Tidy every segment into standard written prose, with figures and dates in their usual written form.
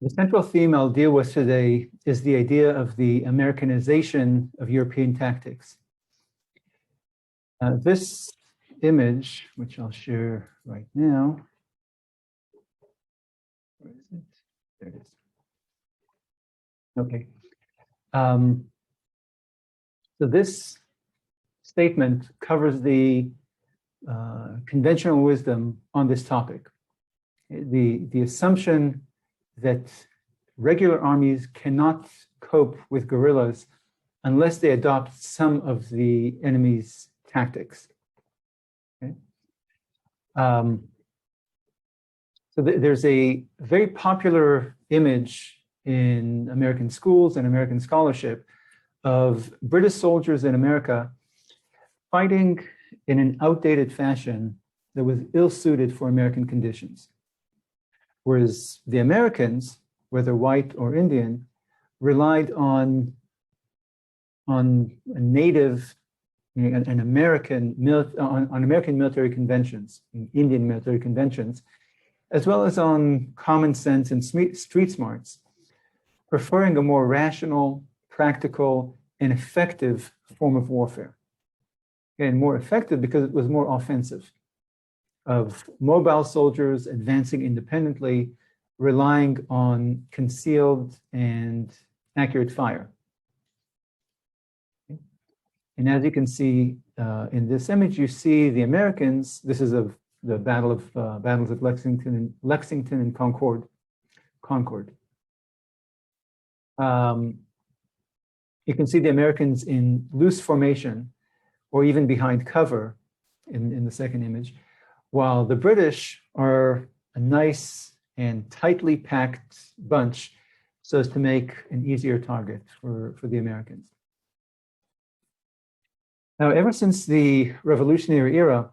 The central theme I'll deal with today is the idea of the Americanization of European tactics. This image, which I'll share right now, where is it? There it is. Okay. So this statement covers the conventional wisdom on this topic. The assumption that regular armies cannot cope with guerrillas unless they adopt some of the enemy's tactics. Okay? So there's a very popular image in American schools and American scholarship of British soldiers in America fighting in an outdated fashion that was ill-suited for American conditions. Whereas the Americans, whether white or Indian, relied on native and American military conventions, Indian military conventions, as well as on common sense and street smarts, preferring a more rational, practical, and effective form of warfare. And more effective because it was more offensive, of mobile soldiers advancing independently, relying on concealed and accurate fire. Okay. And as you can see in this image, you see the Americans. This is of the battles of Lexington and Concord. You can see the Americans in loose formation, or even behind cover in the second image, while the British are a nice and tightly packed bunch so as to make an easier target for the Americans. Now, ever since the Revolutionary era,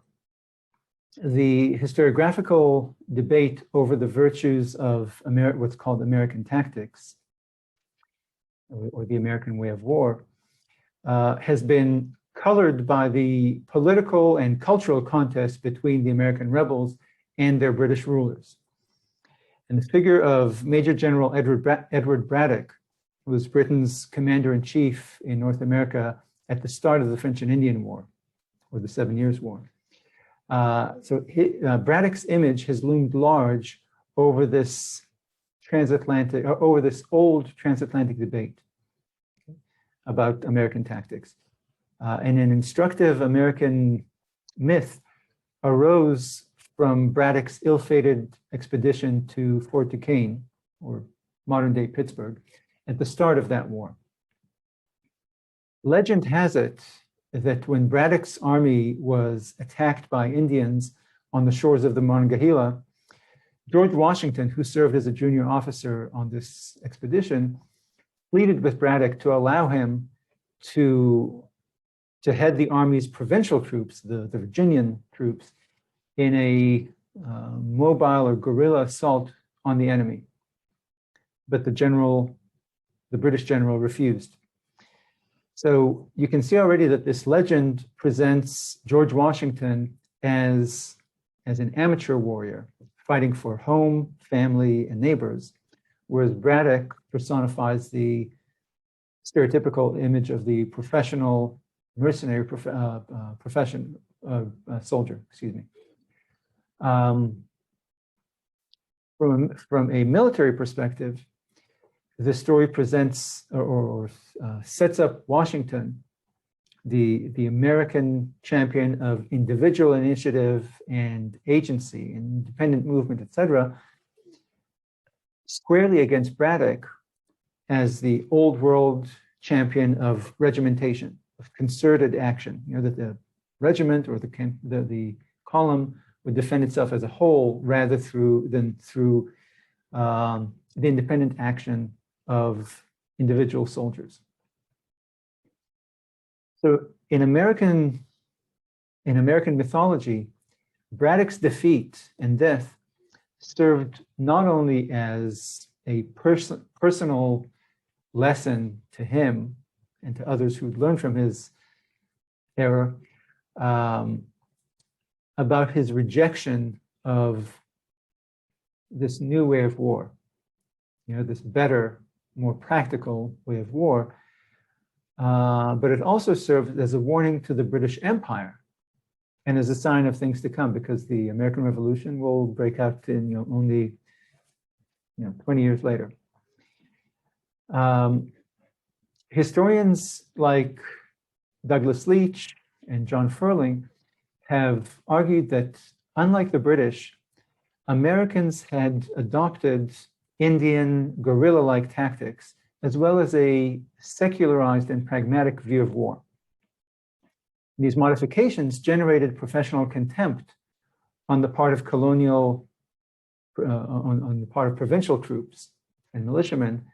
the historiographical debate over the virtues of what's called American tactics, or the American way of war, has been colored by the political and cultural contest between the American rebels and their British rulers. And the figure of Major General Edward Braddock, who was Britain's commander-in-chief in North America at the start of the French and Indian War, or the 7 Years' War. Braddock's image has loomed large over this old transatlantic debate about American tactics. And an instructive American myth arose from Braddock's ill-fated expedition to Fort Duquesne, or modern-day Pittsburgh, at the start of that war. Legend has it that when Braddock's army was attacked by Indians on the shores of the Monongahela, George Washington, who served as a junior officer on this expedition, pleaded with Braddock to allow him to head the army's provincial troops, the Virginian troops, in a mobile or guerrilla assault on the enemy. But the British general refused. So you can see already that this legend presents George Washington as an amateur warrior, fighting for home, family, and neighbors, whereas Braddock personifies the stereotypical image of the professional mercenary soldier, excuse me. From a military perspective, the story presents or sets up Washington, the American champion of individual initiative and agency, independent movement, etc., squarely against Braddock as the old world champion of regimentation, of concerted action. You know, that the regiment or the column would defend itself as a whole rather than through the independent action of individual soldiers. So in American mythology, Braddock's defeat and death served not only as a personal lesson to him and to others who'd learned from his error about his rejection of this new way of war. this better, more practical way of war. But it also served as a warning to the British Empire and as a sign of things to come, because the American Revolution will break out in only 20 years later. Historians like Douglas Leach and John Ferling have argued that, unlike the British, Americans had adopted Indian guerrilla-like tactics, as well as a secularized and pragmatic view of war. These modifications generated professional contempt on the part of on the part of provincial troops and militiamen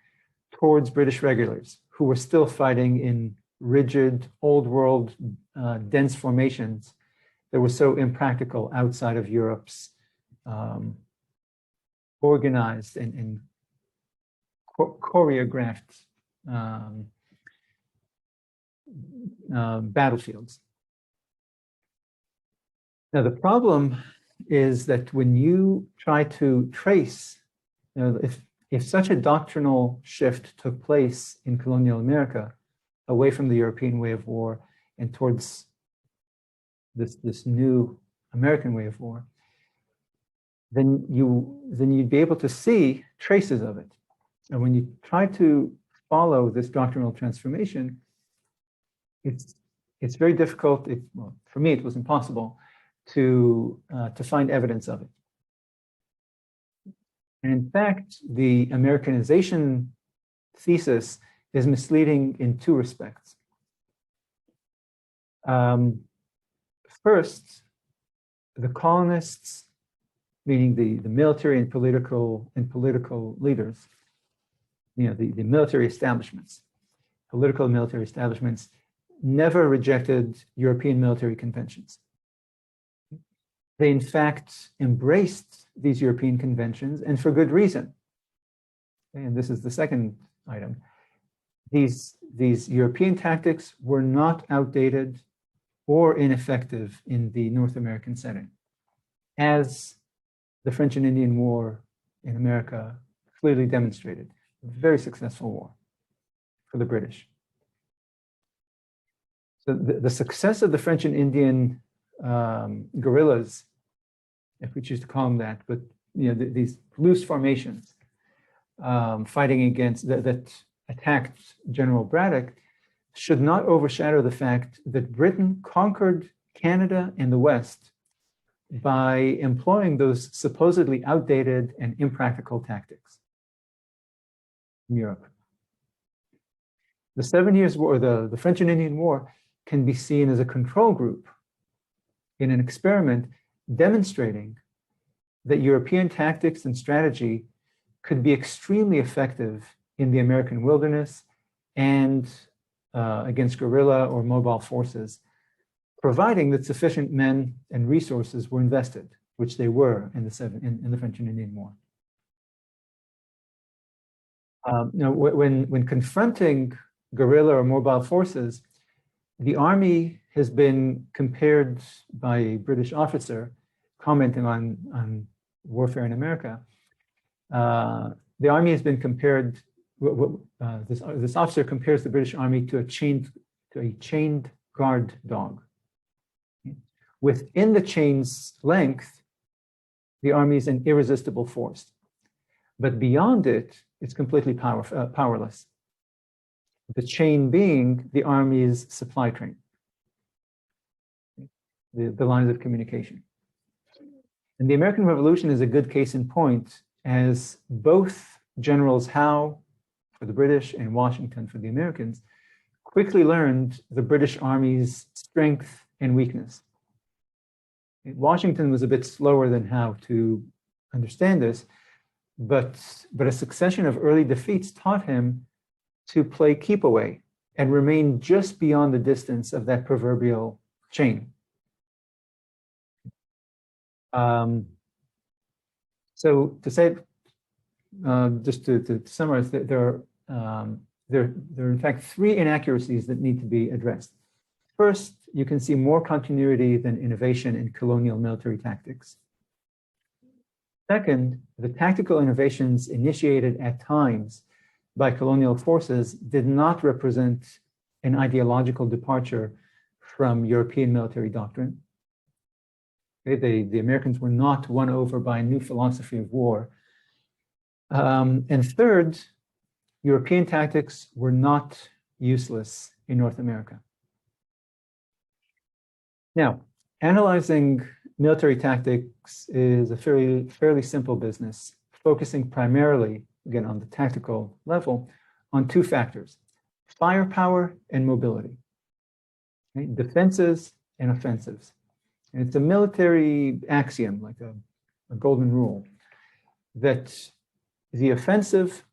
towards British regulars, who were still fighting in rigid, old world, dense formations that were so impractical outside of Europe's organized and choreographed battlefields. Now, the problem is that when you try to trace, if such a doctrinal shift took place in colonial America, away from the European way of war and towards this new American way of war, then you'd be able to see traces of it. And when you try to follow this doctrinal transformation, it's very difficult. Well, for me, it was impossible to find evidence of it. And in fact, the Americanization thesis is misleading in two respects. First, the colonists, meaning the military and political leaders, the military establishments, political and military establishments, never rejected European military conventions. They, in fact, embraced these European conventions, and for good reason. And this is the second item. These European tactics were not outdated or ineffective in the North American setting, as the French and Indian War in America clearly demonstrated. A very successful war for the British. So the success of the French and Indian guerrillas, if we choose to call them that, but these loose formations fighting against that attacked General Braddock, should not overshadow the fact that Britain conquered Canada and the West by employing those supposedly outdated and impractical tactics in Europe. The 7 Years' War, the French and Indian War, can be seen as a control group in an experiment demonstrating that European tactics and strategy could be extremely effective in the American wilderness and against guerrilla or mobile forces, providing that sufficient men and resources were invested, which they were in the French and Indian War. When confronting guerrilla or mobile forces, the army has been compared by a British officer commenting on warfare in America. The army has been compared. This officer compares the British army to a chained guard dog. Within the chain's length, the army is an irresistible force, but beyond it, it's completely powerless. The chain being the army's supply train, the lines of communication. And the American Revolution is a good case in point, as both Generals Howe for the British and Washington for the Americans quickly learned the British Army's strength and weakness. Washington was a bit slower than Howe to understand this, but a succession of early defeats taught him to play keep away and remain just beyond the distance of that proverbial chain. So to say, just to summarize, there are in fact three inaccuracies that need to be addressed. First, you can see more continuity than innovation in colonial military tactics. Second, the tactical innovations initiated at times by colonial forces did not represent an ideological departure from European military doctrine. Okay, the Americans were not won over by a new philosophy of war. And third, European tactics were not useless in North America. Now, analyzing military tactics is a fairly simple business, focusing primarily, again, on the tactical level, on two factors: firepower and mobility, okay? Defenses and offensives. And it's a military axiom, like a golden rule, that the offensive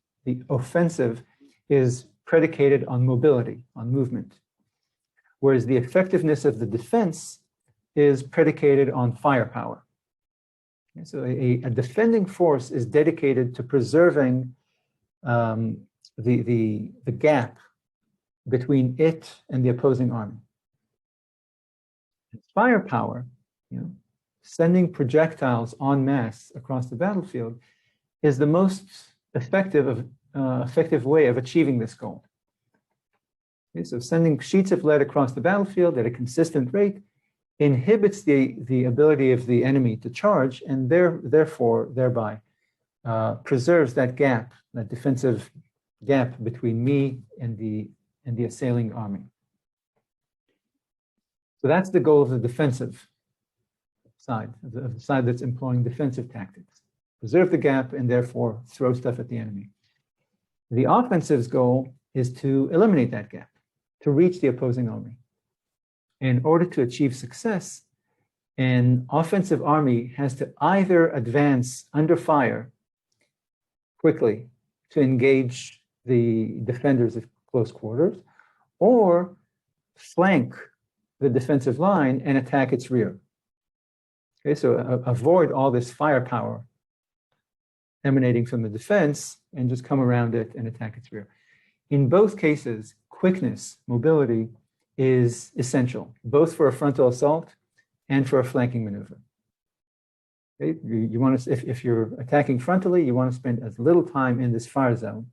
is predicated on mobility, on movement, whereas the effectiveness of the defense is predicated on firepower. Okay, so a defending force is dedicated to preserving the gap between it and the opposing army. And firepower, sending projectiles en masse across the battlefield, is the most effective way of achieving this goal. Okay, so sending sheets of lead across the battlefield at a consistent rate inhibits the ability of the enemy to charge, and thereby preserves that gap, that defensive gap between me and the assailing army. So that's the goal of the defensive side, of the side that's employing defensive tactics. Preserve the gap and therefore throw stuff at the enemy. The offensive's goal is to eliminate that gap, to reach the opposing army. In order to achieve success, an offensive army has to either advance under fire quickly to engage the defenders at close quarters, or flank the defensive line and attack its rear. Okay, so avoid all this firepower emanating from the defense and just come around it and attack its rear. In both cases, quickness, mobility, is essential, both for a frontal assault and for a flanking maneuver. Okay? You want to, if you're attacking frontally, you want to spend as little time in this fire zone.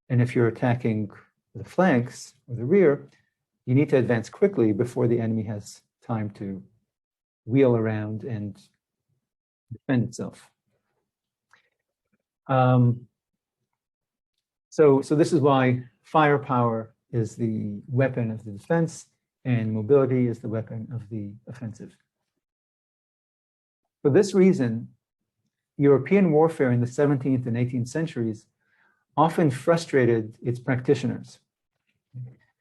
And if you're attacking the flanks or the rear, you need to advance quickly before the enemy has time to wheel around and defend itself. So this is why firepower is the weapon of the defense and mobility is the weapon of the offensive. For this reason, European warfare in the 17th and 18th centuries often frustrated its practitioners,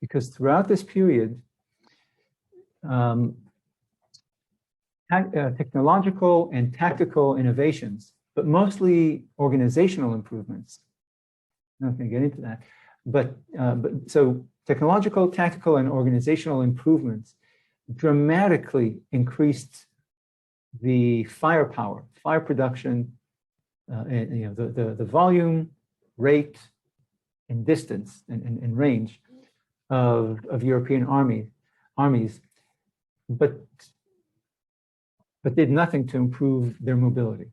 because throughout this period, technological and tactical innovations, but mostly organizational improvements. I'm not going to get into that, but so technological, tactical, and organizational improvements dramatically increased the firepower, fire production, and the volume, rate, and distance and range of European armies, but did nothing to improve their mobility.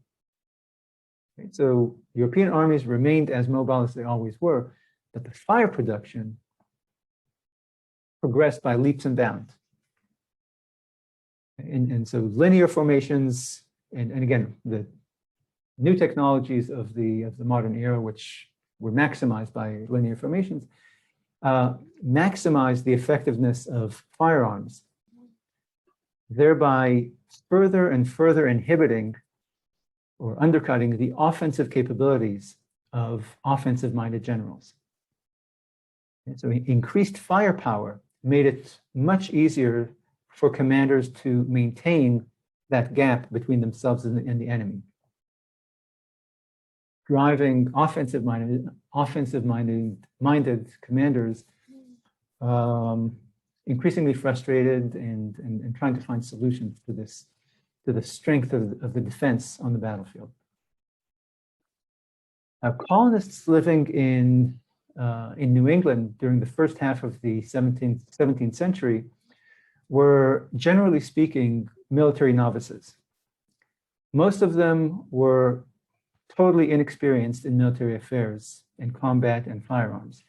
Okay, so European armies remained as mobile as they always were, but the fire production progressed by leaps and bounds. And so linear formations, and again, the new technologies of the modern era, which were maximized by linear formations, maximize the effectiveness of firearms, thereby further and further inhibiting or undercutting the offensive capabilities of offensive-minded generals. And so increased firepower made it much easier for commanders to maintain that gap between themselves and the enemy, driving offensive-minded commanders increasingly frustrated and trying to find solutions to this, to the strength of the defense on the battlefield. Colonists living in New England during the first half of the 17th century were, generally speaking, military novices. Most of them were totally inexperienced in military affairs and combat and firearms.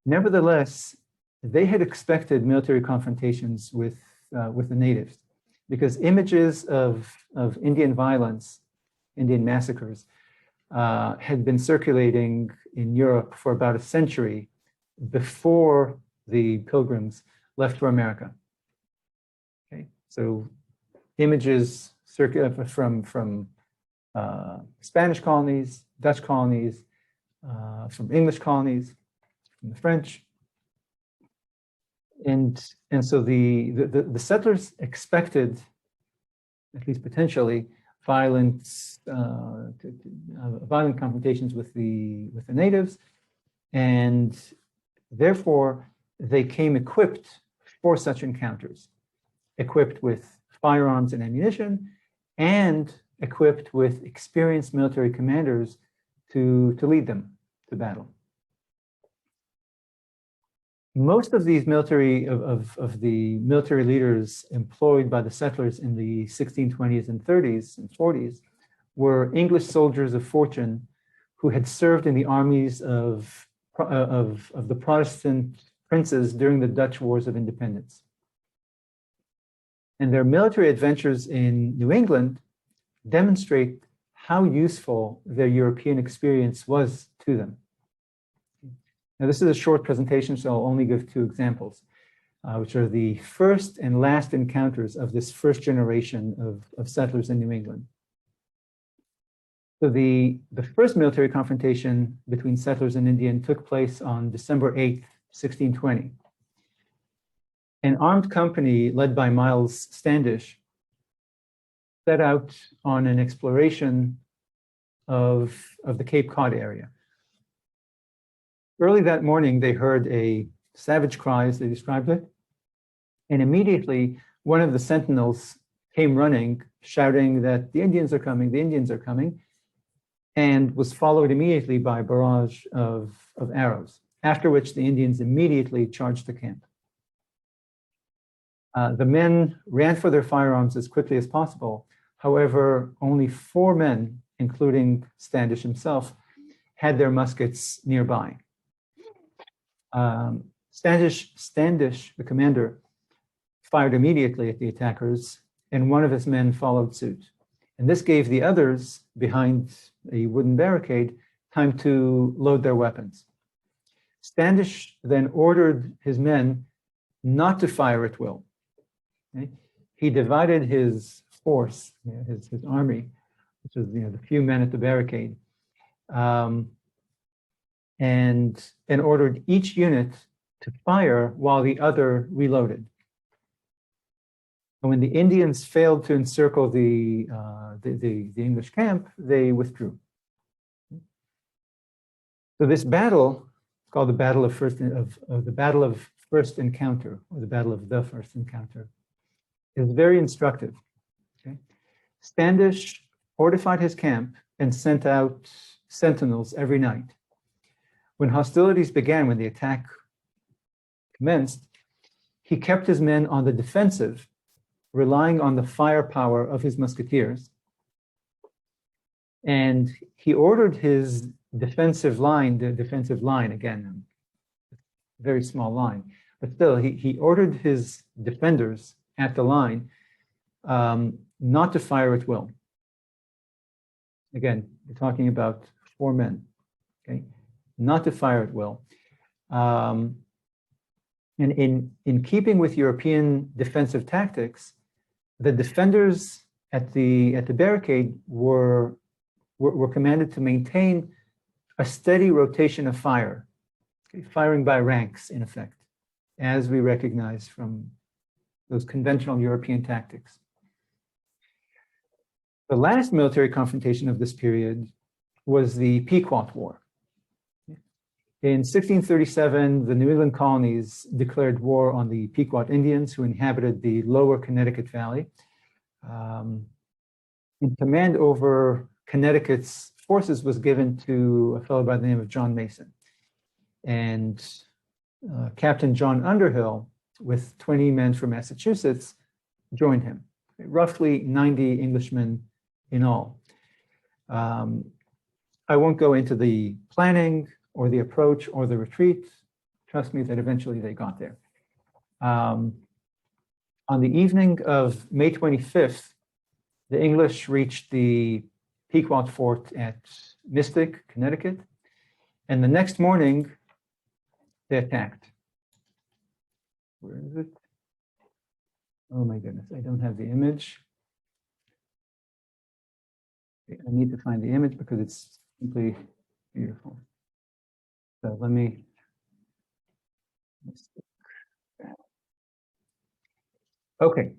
Nevertheless, they had expected military confrontations with the natives, because images of Indian violence, Indian massacres, had been circulating in Europe for about a century before the Pilgrims left for America. Okay, so images from Spanish colonies, Dutch colonies, from English colonies, from the French. And so the settlers expected, at least potentially, violent confrontations with the natives, and therefore they came equipped for such encounters, equipped with firearms and ammunition, and equipped with experienced military commanders to lead them to battle. Most of these of the military leaders employed by the settlers in the 1620s and 30s and 40s were English soldiers of fortune who had served in the armies of the Protestant princes during the Dutch Wars of Independence. And their military adventures in New England demonstrate how useful their European experience was to them. Now, this is a short presentation, so I'll only give two examples, which are the first and last encounters of this first generation of settlers in New England. So the first military confrontation between settlers and Indian took place on December 8th, 1620. An armed company led by Miles Standish set out on an exploration of the Cape Cod area. Early that morning, they heard a savage cry, as they described it, and immediately one of the sentinels came running, shouting that the Indians are coming, the Indians are coming, and was followed immediately by a barrage of arrows, after which the Indians immediately charged the camp. The men ran for their firearms as quickly as possible. However, only 4 men, including Standish himself, had their muskets nearby. Standish, the commander, fired immediately at the attackers, and one of his men followed suit. And this gave the others behind a wooden barricade time to load their weapons. Standish then ordered his men not to fire at will. Okay? He divided his force, his army, which was the few men at the barricade, and ordered each unit to fire while the other reloaded. And when the Indians failed to encircle the English camp, they withdrew. So this battle, called the Battle of First Encounter, or the Battle of the First Encounter, is very instructive. Okay? Standish fortified his camp and sent out sentinels every night. When hostilities began, when the attack commenced, he kept his men on the defensive, relying on the firepower of his musketeers. And he ordered his defensive line, again, a very small line, but still, he ordered his defenders at the line not to fire at will. Again, we're talking about 4 men, okay? Not to fire at will. And in keeping with European defensive tactics, the defenders at the barricade were commanded to maintain a steady rotation of fire, okay? Firing by ranks, in effect, as we recognize from those conventional European tactics. The last military confrontation of this period was the Pequot War. In 1637, the New England colonies declared war on the Pequot Indians who inhabited the lower Connecticut Valley. And command over Connecticut's forces was given to a fellow by the name of John Mason. And Captain John Underhill, with 20 men from Massachusetts, joined him. Roughly 90 Englishmen in all. I won't go into the planning or the approach or the retreat. Trust me that eventually they got there. On the evening of May 25th, the English reached the Pequot Fort at Mystic, Connecticut, and the next morning they attacked. Where is it? Oh my goodness, I don't have the image. I need to find the image because it's simply beautiful. So let me. Okay.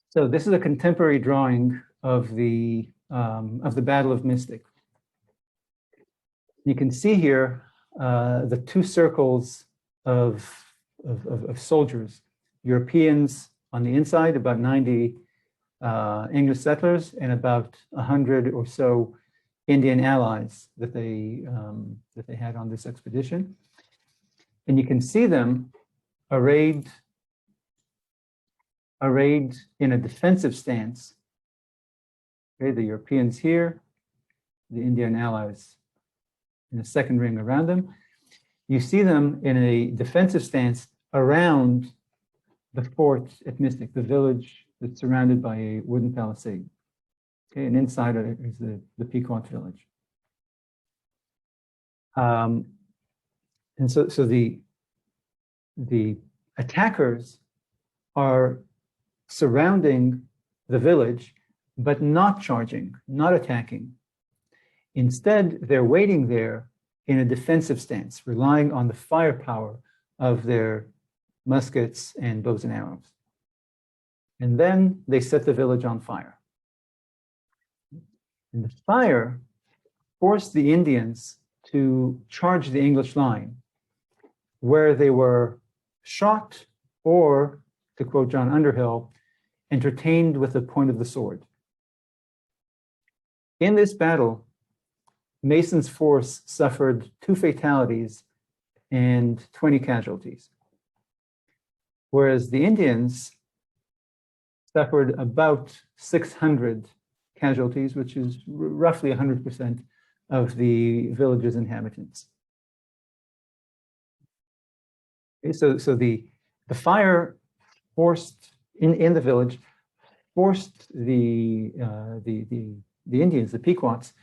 So this is a contemporary drawing of the Battle of Mystic. You can see here the two circles of soldiers, Europeans on the inside, about 90 English settlers, and about 100 or so Indian allies that they had on this expedition. And you can see them arrayed in a defensive stance. Okay, the Europeans here, the Indian allies in a second ring around them. You see them in a defensive stance around the fort at Mystic, the village that's surrounded by a wooden palisade. Okay, and inside is the Pequot village. And so the attackers are surrounding the village, but not charging, not attacking. Instead, they're waiting there in a defensive stance, relying on the firepower of their muskets and bows and arrows. And then they set the village on fire. And the fire forced the Indians to charge the English line, where they were shot or, to quote John Underhill, entertained with the point of the sword. In this battle, Mason's force suffered 2 fatalities and 20 casualties, whereas the Indians suffered about 600 casualties, which is roughly 100% of the village's inhabitants. Okay, so the fire forced in the village, forced the Indians, the Pequots,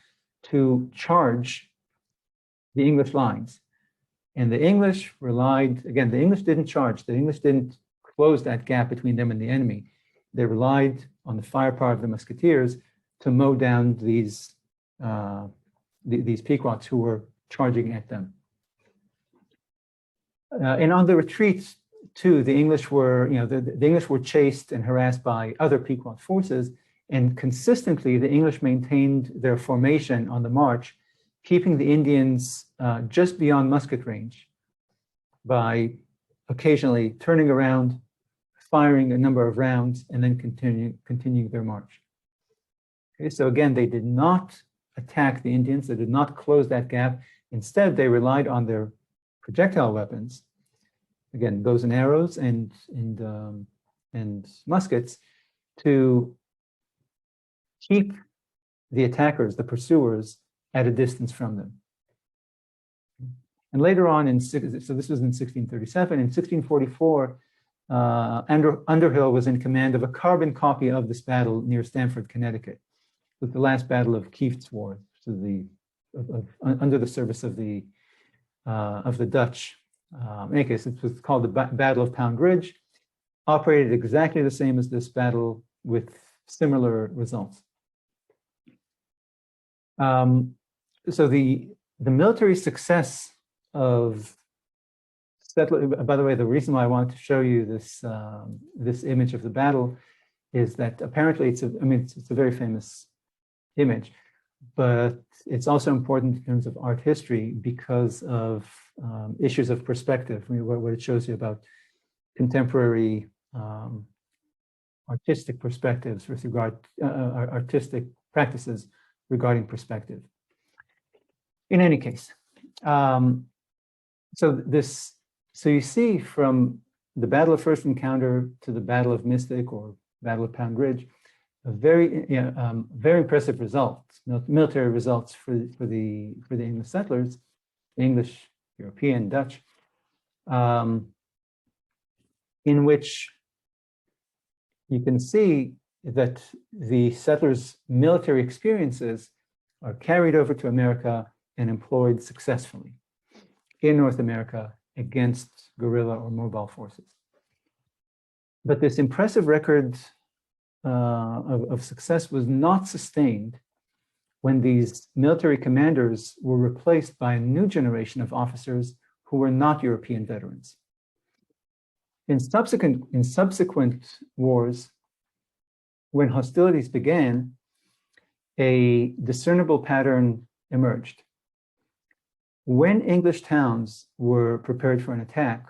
to charge the English lines. And the English relied, again, the English didn't charge, the English didn't close that gap between them and the enemy. They relied on the firepower of the musketeers to mow down these Pequots who were charging at them. And on the retreat, too, the English were, the English were chased and harassed by other Pequot forces, and consistently the English maintained their formation on the march, keeping the Indians just beyond musket range by occasionally turning around, firing a number of rounds, and then continuing their march. Okay, so again, they did not attack the Indians, they did not close that gap. Instead, they relied on their projectile weapons, again, bows and arrows and muskets, to keep the attackers, the pursuers, at a distance from them. And later on, so this was in 1637, in 1644, Underhill was in command of a carbon copy of this battle near Stamford, Connecticut. It was the last battle of Kieft's War, so under the service of the Dutch. In any case, it was called the Battle of Pound Ridge, operated exactly the same as this battle with similar results. So the military success of settler, by the way, the reason why I wanted to show you this this image of the battle is that apparently it's a very famous image, but it's also important in terms of art history because of issues of perspective. What it shows you about contemporary artistic perspectives with regard artistic practices regarding perspective. In any case, so you see from the Battle of First Encounter to the Battle of Mystic or Battle of Pound Ridge, very impressive results, military results for the English settlers, English, European, Dutch, in which you can see that the settlers' military experiences are carried over to America and employed successfully in North America against guerrilla or mobile forces. But this impressive record of success was not sustained when these military commanders were replaced by a new generation of officers who were not European veterans. In subsequent wars, when hostilities began, a discernible pattern emerged. When English towns were prepared for an attack,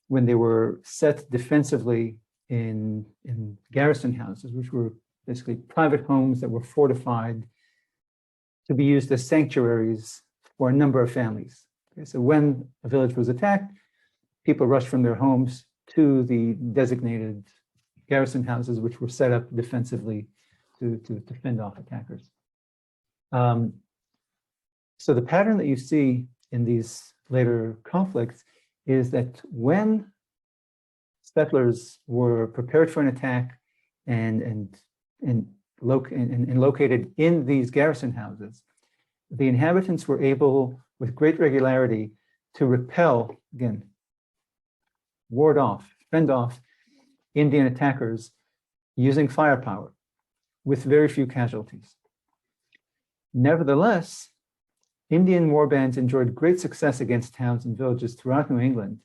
when they were set defensively in garrison houses, which were basically private homes that were fortified to be used as sanctuaries for a number of families. Okay, so when a village was attacked, people rushed from their homes to the designated garrison houses, which were set up defensively to fend off attackers. So the pattern that you see in these later conflicts is that when settlers were prepared for an attack and located in these garrison houses, the inhabitants were able, with great regularity, to repel, again, ward off, fend off Indian attackers using firepower with very few casualties. Nevertheless, Indian warbands enjoyed great success against towns and villages throughout New England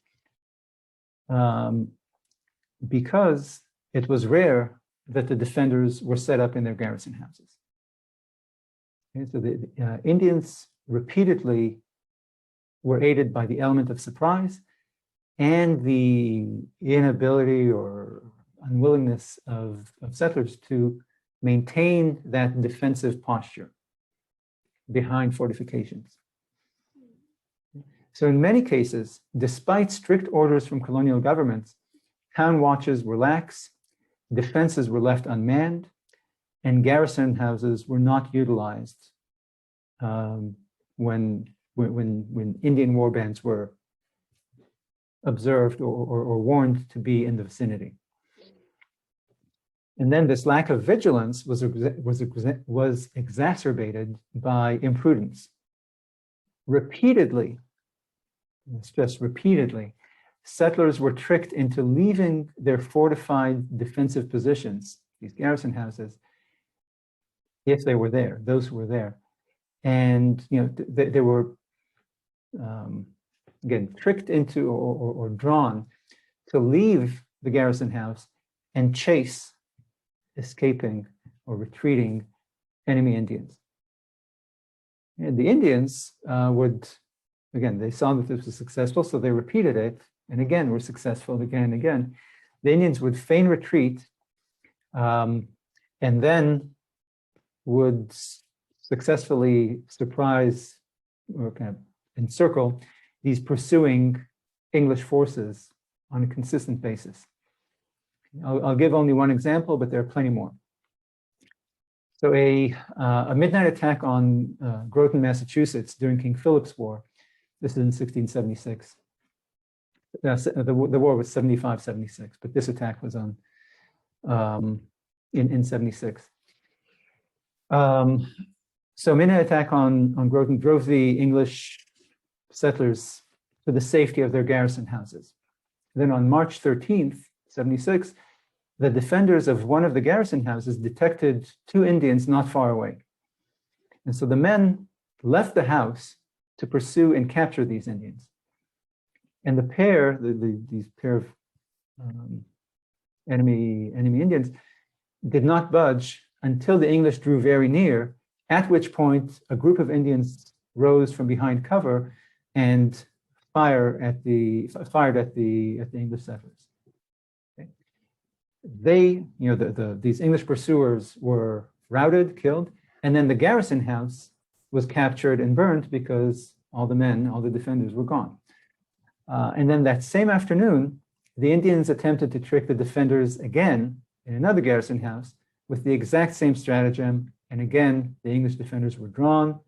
because it was rare that the defenders were set up in their garrison houses. Okay, so the Indians repeatedly were aided by the element of surprise and the inability or unwillingness of settlers to maintain that defensive posture behind fortifications. So in many cases, despite strict orders from colonial governments, town watches were lax, defenses were left unmanned, and garrison houses were not utilized when Indian warbands were observed or warned to be in the vicinity. And then this lack of vigilance was exacerbated by imprudence. Repeatedly, stress repeatedly, settlers were tricked into leaving their fortified defensive positions, these garrison houses, if they were there, those who were there. And they were, again, tricked into or drawn to leave the garrison house and chase escaping or retreating enemy Indians. And the Indians they saw that this was successful, so they repeated it, and again were successful again and again. The Indians would feign retreat and then would successfully surprise or kind of encircle these pursuing English forces on a consistent basis. I'll give only one example, but there are plenty more. So a midnight attack on Groton, Massachusetts during King Philip's War. This is in 1676. The war was 75-76, but this attack was on in 76. So midnight attack on Groton drove the English settlers to the safety of their garrison houses. Then on March 13th, 76, the defenders of one of the garrison houses detected two Indians not far away. And so the men left the house to pursue and capture these Indians. And the pair, these pair of enemy Indians, did not budge until the English drew very near, at which point a group of Indians rose from behind cover and fired at the English settlers. These English pursuers were routed, killed, and then the garrison house was captured and burned because all the defenders were gone. And then that same afternoon, the Indians attempted to trick the defenders again in another garrison house with the exact same stratagem. And again, the English defenders were drawn,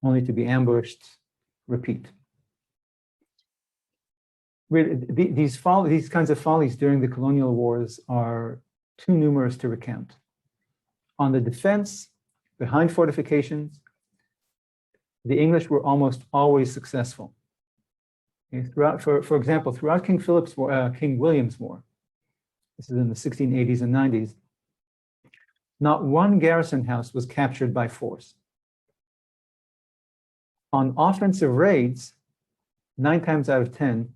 only to be ambushed. Repeat. These kinds of follies during the colonial wars are too numerous to recount. On the defense, behind fortifications, the English were almost always successful. Okay, for example, throughout King William's War, this is in the 1680s and 90s, not one garrison house was captured by force. On offensive raids, 9 times out of 10,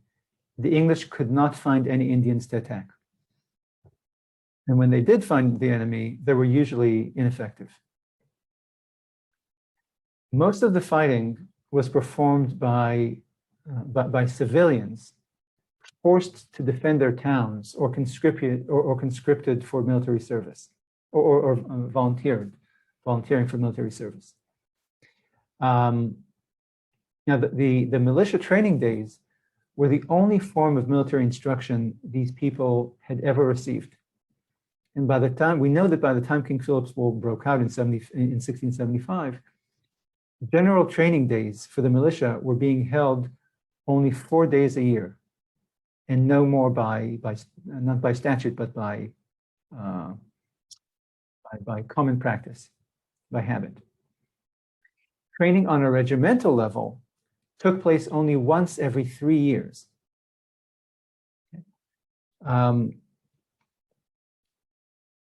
the English could not find any Indians to attack. And when they did find the enemy, they were usually ineffective. Most of the fighting was performed by civilians forced to defend their towns or conscripted for military service or volunteering for military service. Now, the militia training days were the only form of military instruction these people had ever received. And we know that by the time King Philip's War broke out in 1675, general training days for the militia were being held only 4 days a year, and no more not by statute, but by common practice, by habit. Training on a regimental level took place only once every 3 years.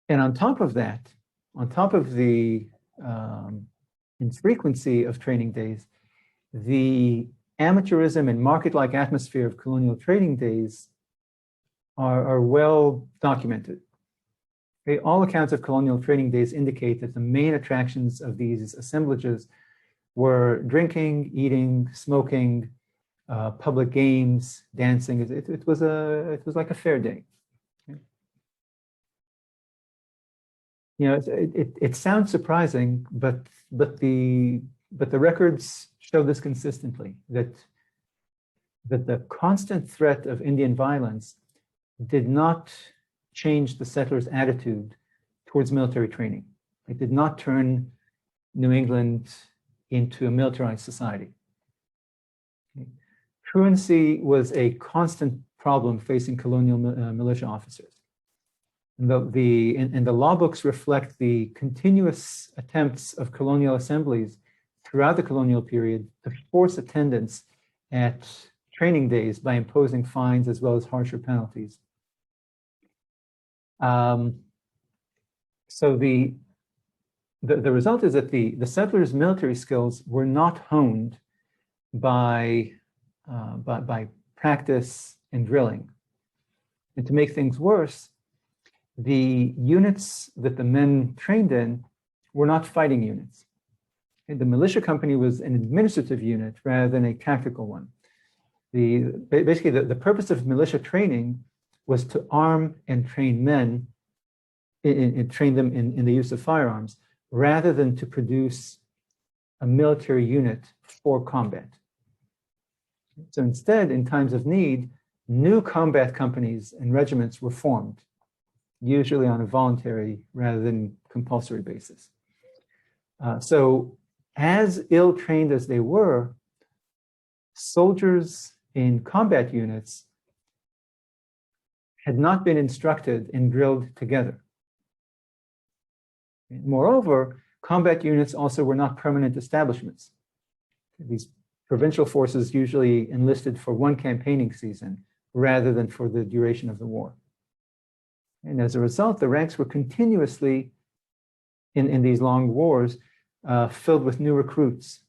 And on top of that, on top of the infrequency of training days, the amateurism and market-like atmosphere of colonial training days are well documented. Okay, all accounts of colonial training days indicate that the main attractions of these assemblages were drinking, eating, smoking, public games, dancing. It was like a fair day. Okay. You know, it sounds surprising, but the records show this consistently, that the constant threat of Indian violence did not change the settlers' attitude towards military training. It did not turn New England into a militarized society. Okay. Truancy was a constant problem facing colonial militia officers. And the law books reflect the continuous attempts of colonial assemblies throughout the colonial period to force attendance at training days by imposing fines as well as harsher penalties. So the result is that the settlers' military skills were not honed by practice and drilling. And to make things worse, the units that the men trained in were not fighting units. And the militia company was an administrative unit rather than a tactical one. Basically, the purpose of militia training was to arm and train men, train them in the use of firearms, rather than to produce a military unit for combat. So instead, in times of need, new combat companies and regiments were formed, usually on a voluntary rather than compulsory basis. So as ill-trained as they were, soldiers in combat units had not been instructed and drilled together. Moreover, combat units also were not permanent establishments. These provincial forces usually enlisted for one campaigning season rather than for the duration of the war. And as a result, the ranks were continuously, in these long wars, filled with new recruits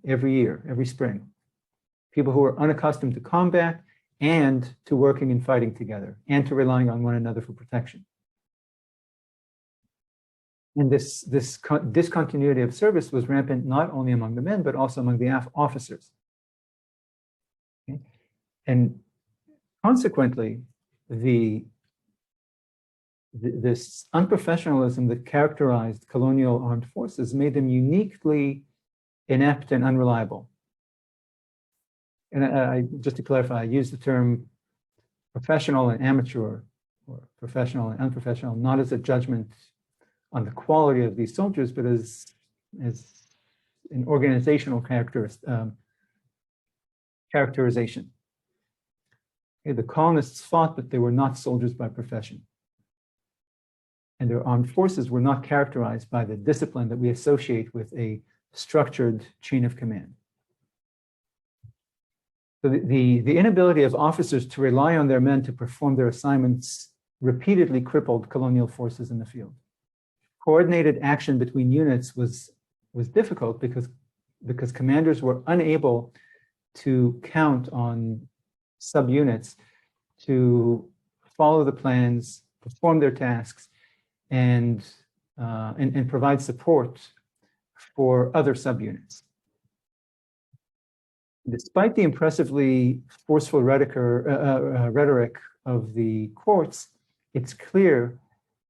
every year, every spring. People who were unaccustomed to combat and to working and fighting together and to relying on one another for protection. And this discontinuity of service was rampant not only among the men, but also among the officers. Okay? And consequently, this unprofessionalism that characterized colonial armed forces made them uniquely inept and unreliable. And just to clarify, I use the term professional and amateur, or professional and unprofessional, not as a judgment on the quality of these soldiers, but as an organizational characterization. Okay, the colonists thought that they were not soldiers by profession, and their armed forces were not characterized by the discipline that we associate with a structured chain of command. So the inability of officers to rely on their men to perform their assignments repeatedly crippled colonial forces in the field. Coordinated action between units was difficult because commanders were unable to count on subunits to follow the plans, perform their tasks, and provide support for other subunits. Despite the impressively forceful rhetoric of the courts, it's clear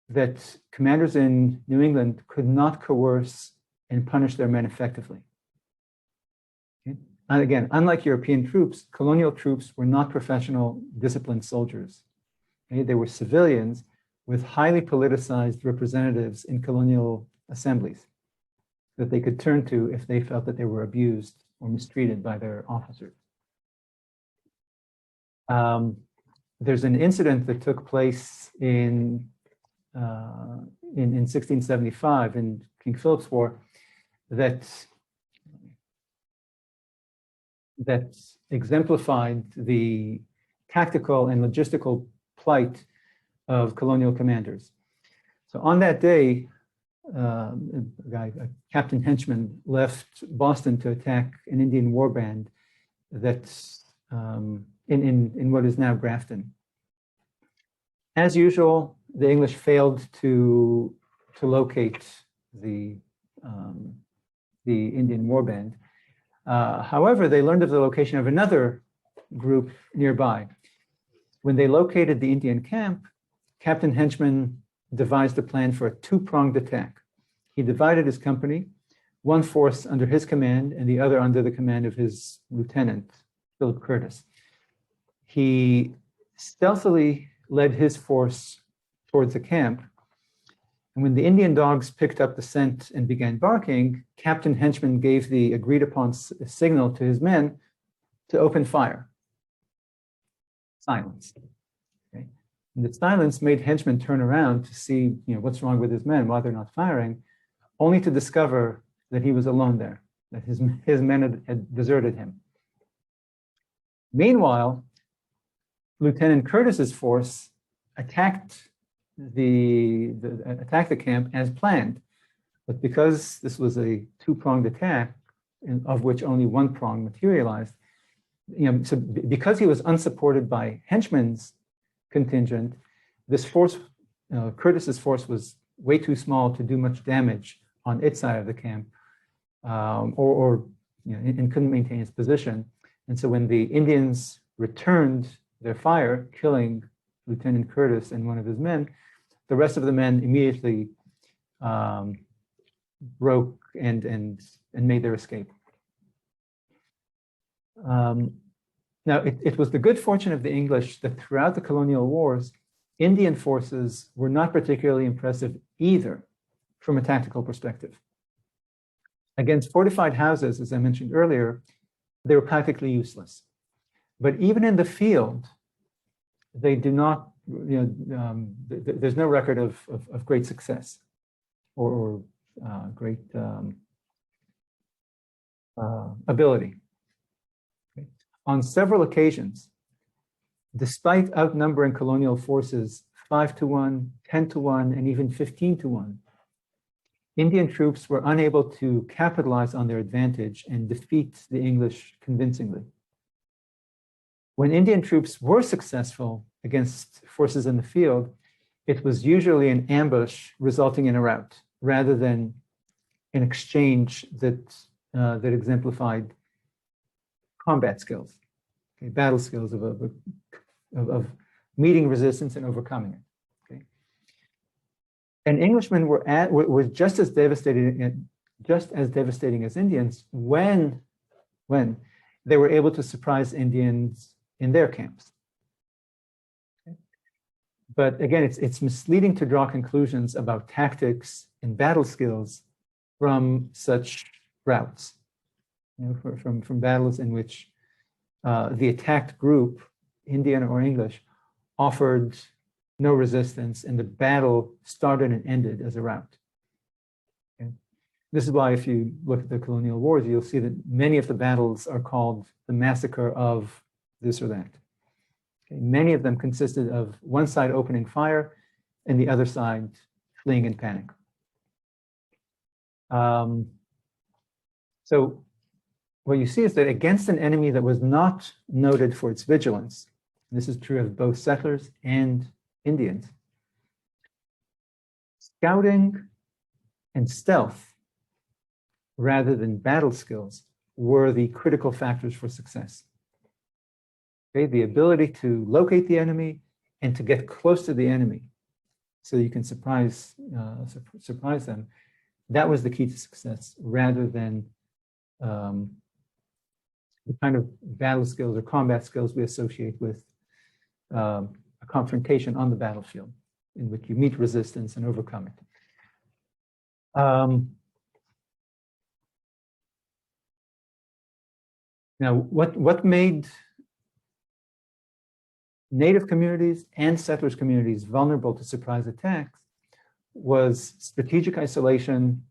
that commanders in New England could not coerce and punish their men effectively. Okay? And again, unlike European troops, colonial troops were not professional, disciplined soldiers. Okay? They were civilians with highly politicized representatives in colonial assemblies that they could turn to if they felt that they were abused or mistreated by their officers. There's an incident that took place in 1675 in King Philip's War that exemplified the tactical and logistical plight of colonial commanders. So on that day, a Captain Henchman left Boston to attack an Indian war band that's in what is now Grafton. As usual, the English failed to locate the Indian war band. However, they learned of the location of another group nearby. When they located the Indian camp, Captain Henchman devised a plan for a two-pronged attack. He divided his company, one force under his command and the other under the command of his lieutenant, Philip Curtis. He stealthily led his force towards the camp. And when the Indian dogs picked up the scent and began barking, Captain Henchman gave the agreed upon signal to his men to open fire. Silence. Okay? And the silence made Henchman turn around to see, what's wrong with his men, why they're not firing, only to discover that he was alone there, that his men had deserted him. Meanwhile, Lieutenant Curtis's force attacked the camp as planned, but because this was a two-pronged attack, of which only one prong materialized, so because he was unsupported by Henchman's contingent, this force, Curtis's force, was way too small to do much damage on its side of the camp, and couldn't maintain its position. And so when the Indians returned their fire, killing Lieutenant Curtis and one of his men, the rest of the men immediately broke and made their escape. Now, it was the good fortune of the English that throughout the colonial wars, Indian forces were not particularly impressive either from a tactical perspective. Against fortified houses, as I mentioned earlier, they were practically useless. But even in the field, they do not, there's no record of great success or great ability. Okay. On several occasions, despite outnumbering colonial forces 5-1, 10-1, and even 15-1, Indian troops were unable to capitalize on their advantage and defeat the English convincingly. When Indian troops were successful against forces in the field, it was usually an ambush resulting in a rout, rather than an exchange that exemplified combat skills, okay, battle skills of meeting resistance and overcoming it. Okay, and Englishmen were just as devastating as Indians when they were able to surprise Indians in their camps. Okay. But again, it's misleading to draw conclusions about tactics and battle skills from such routes, from battles in which the attacked group, Indian or English, offered no resistance, and the battle started and ended as a rout. Okay? This is why if you look at the colonial wars, you'll see that many of the battles are called the massacre of this or that. Okay? Many of them consisted of one side opening fire and the other side fleeing in panic. So what you see is that against an enemy that was not noted for its vigilance, this is true of both settlers and Indians, scouting and stealth, rather than battle skills, were the critical factors for success. Okay, the ability to locate the enemy and to get close to the enemy so you can surprise them. That was the key to success, rather than the kind of battle skills or combat skills we associate with a confrontation on the battlefield, in which you meet resistance and overcome it. Now, what made Native communities and settlers communities vulnerable to surprise attacks was strategic isolation,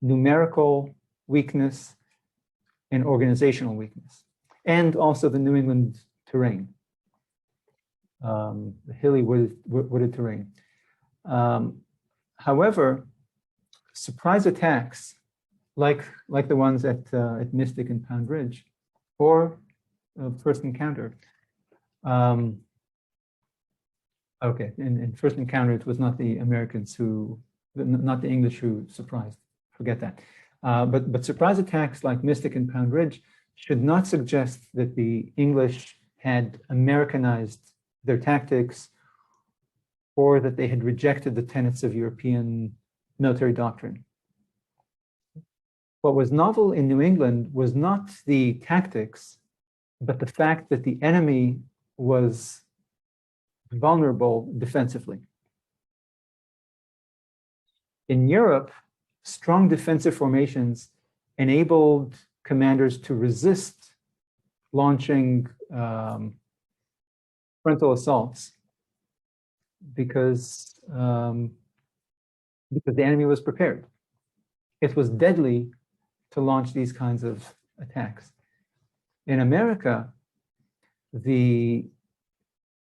numerical weakness, and organizational weakness, and also the New England terrain, the hilly wooded terrain. However, surprise attacks, like the ones at Mystic and Pound Ridge, or First Encounter. Okay, in First Encounter, it was not the Americans not the English who surprised. Forget that. But surprise attacks like Mystic and Pound Ridge should not suggest that the English had Americanized their tactics, or that they had rejected the tenets of European military doctrine. What was novel in New England was not the tactics, but the fact that the enemy was vulnerable defensively. In Europe, strong defensive formations enabled commanders to resist launching frontal assaults because the enemy was prepared. It was deadly to launch these kinds of attacks. In America, the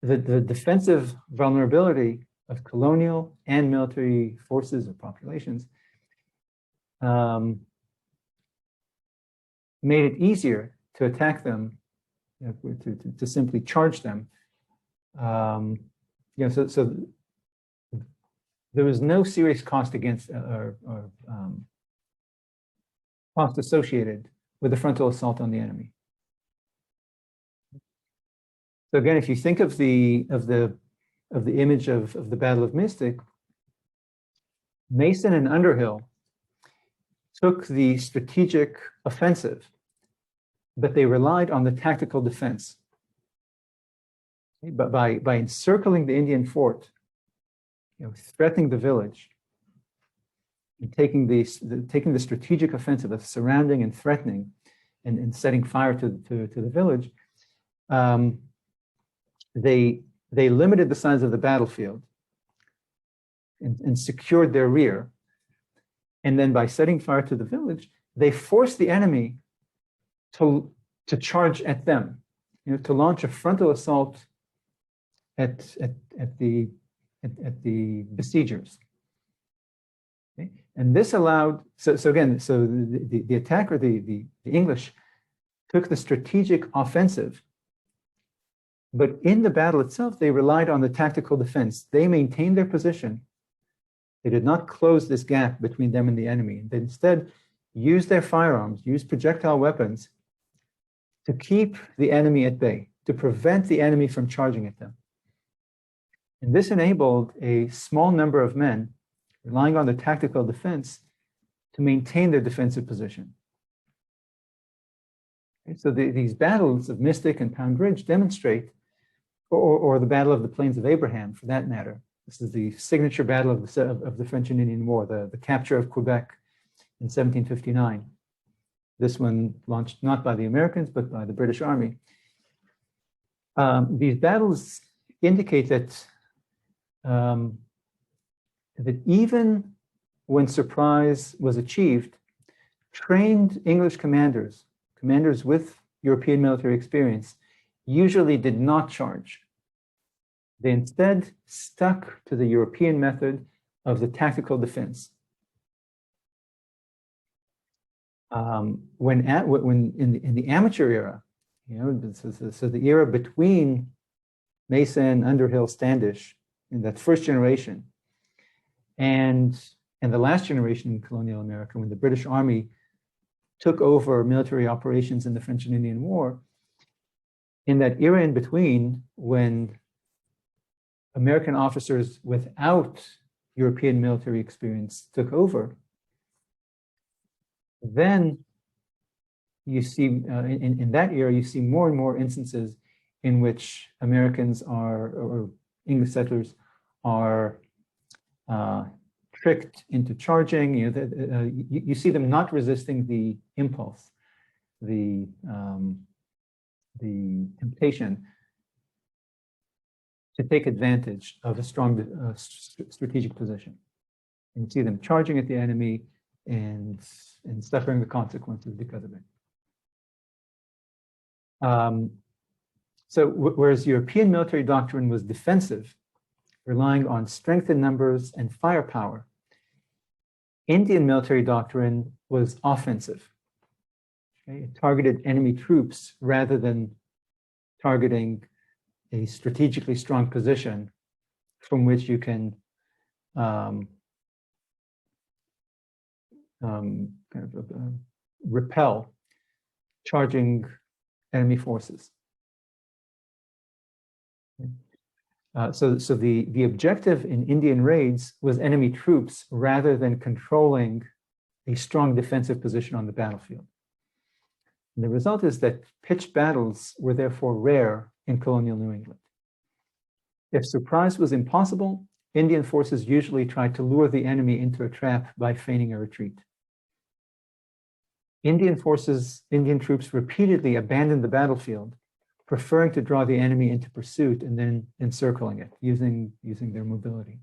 defensive vulnerability of colonial and military forces or populations made it easier to attack them, to simply charge them. So there was no serious cost against or cost associated with the frontal assault on the enemy. So again, if you think of the image of the Battle of Mystic, Mason and Underhill took the strategic offensive, but they relied on the tactical defense. But by encircling the Indian fort, threatening the village, and taking the strategic offensive of surrounding and threatening, and setting fire to the village, they limited the size of the battlefield and secured their rear. And then by setting fire to the village, they forced the enemy to charge at them, to launch a frontal assault at the besiegers. Okay? And this allowed, so the attacker, the English, took the strategic offensive, but in the battle itself, they relied on the tactical defense. They maintained their position. They did not close this gap between them and the enemy. They instead used their firearms, used projectile weapons to keep the enemy at bay, to prevent the enemy from charging at them. And this enabled a small number of men, relying on the tactical defense, to maintain their defensive position. Okay, so these battles of Mystic and Pound Ridge demonstrate or the Battle of the Plains of Abraham, for that matter. This is the signature battle of the French and Indian War, the capture of Quebec in 1759. This one launched not by the Americans, but by the British Army. These battles indicate that that even when surprise was achieved, trained English commanders with European military experience, usually did not charge. They instead stuck to the European method of the tactical defense. When in the amateur era, so the era between Mason, Underhill, Standish, in that first generation, and the last generation in colonial America, when the British Army took over military operations in the French and Indian War, in that era in between, when American officers without European military experience took over, then you see, in that era, you see more and more instances in which Americans or English settlers are tricked into charging. You see them not resisting the impulse, the temptation to take advantage of a strong strategic position. And you see them charging at the enemy and suffering the consequences because of it. So whereas European military doctrine was defensive, relying on strength in numbers and firepower, Indian military doctrine was offensive. Okay? It targeted enemy troops rather than targeting a strategically strong position from which you can repel charging enemy forces. So the objective in Indian raids was enemy troops rather than controlling a strong defensive position on the battlefield. And the result is that pitched battles were therefore rare in colonial New England. If surprise was impossible, Indian forces usually tried to lure the enemy into a trap by feigning a retreat. Indian troops repeatedly abandoned the battlefield, preferring to draw the enemy into pursuit and then encircling it, using their mobility.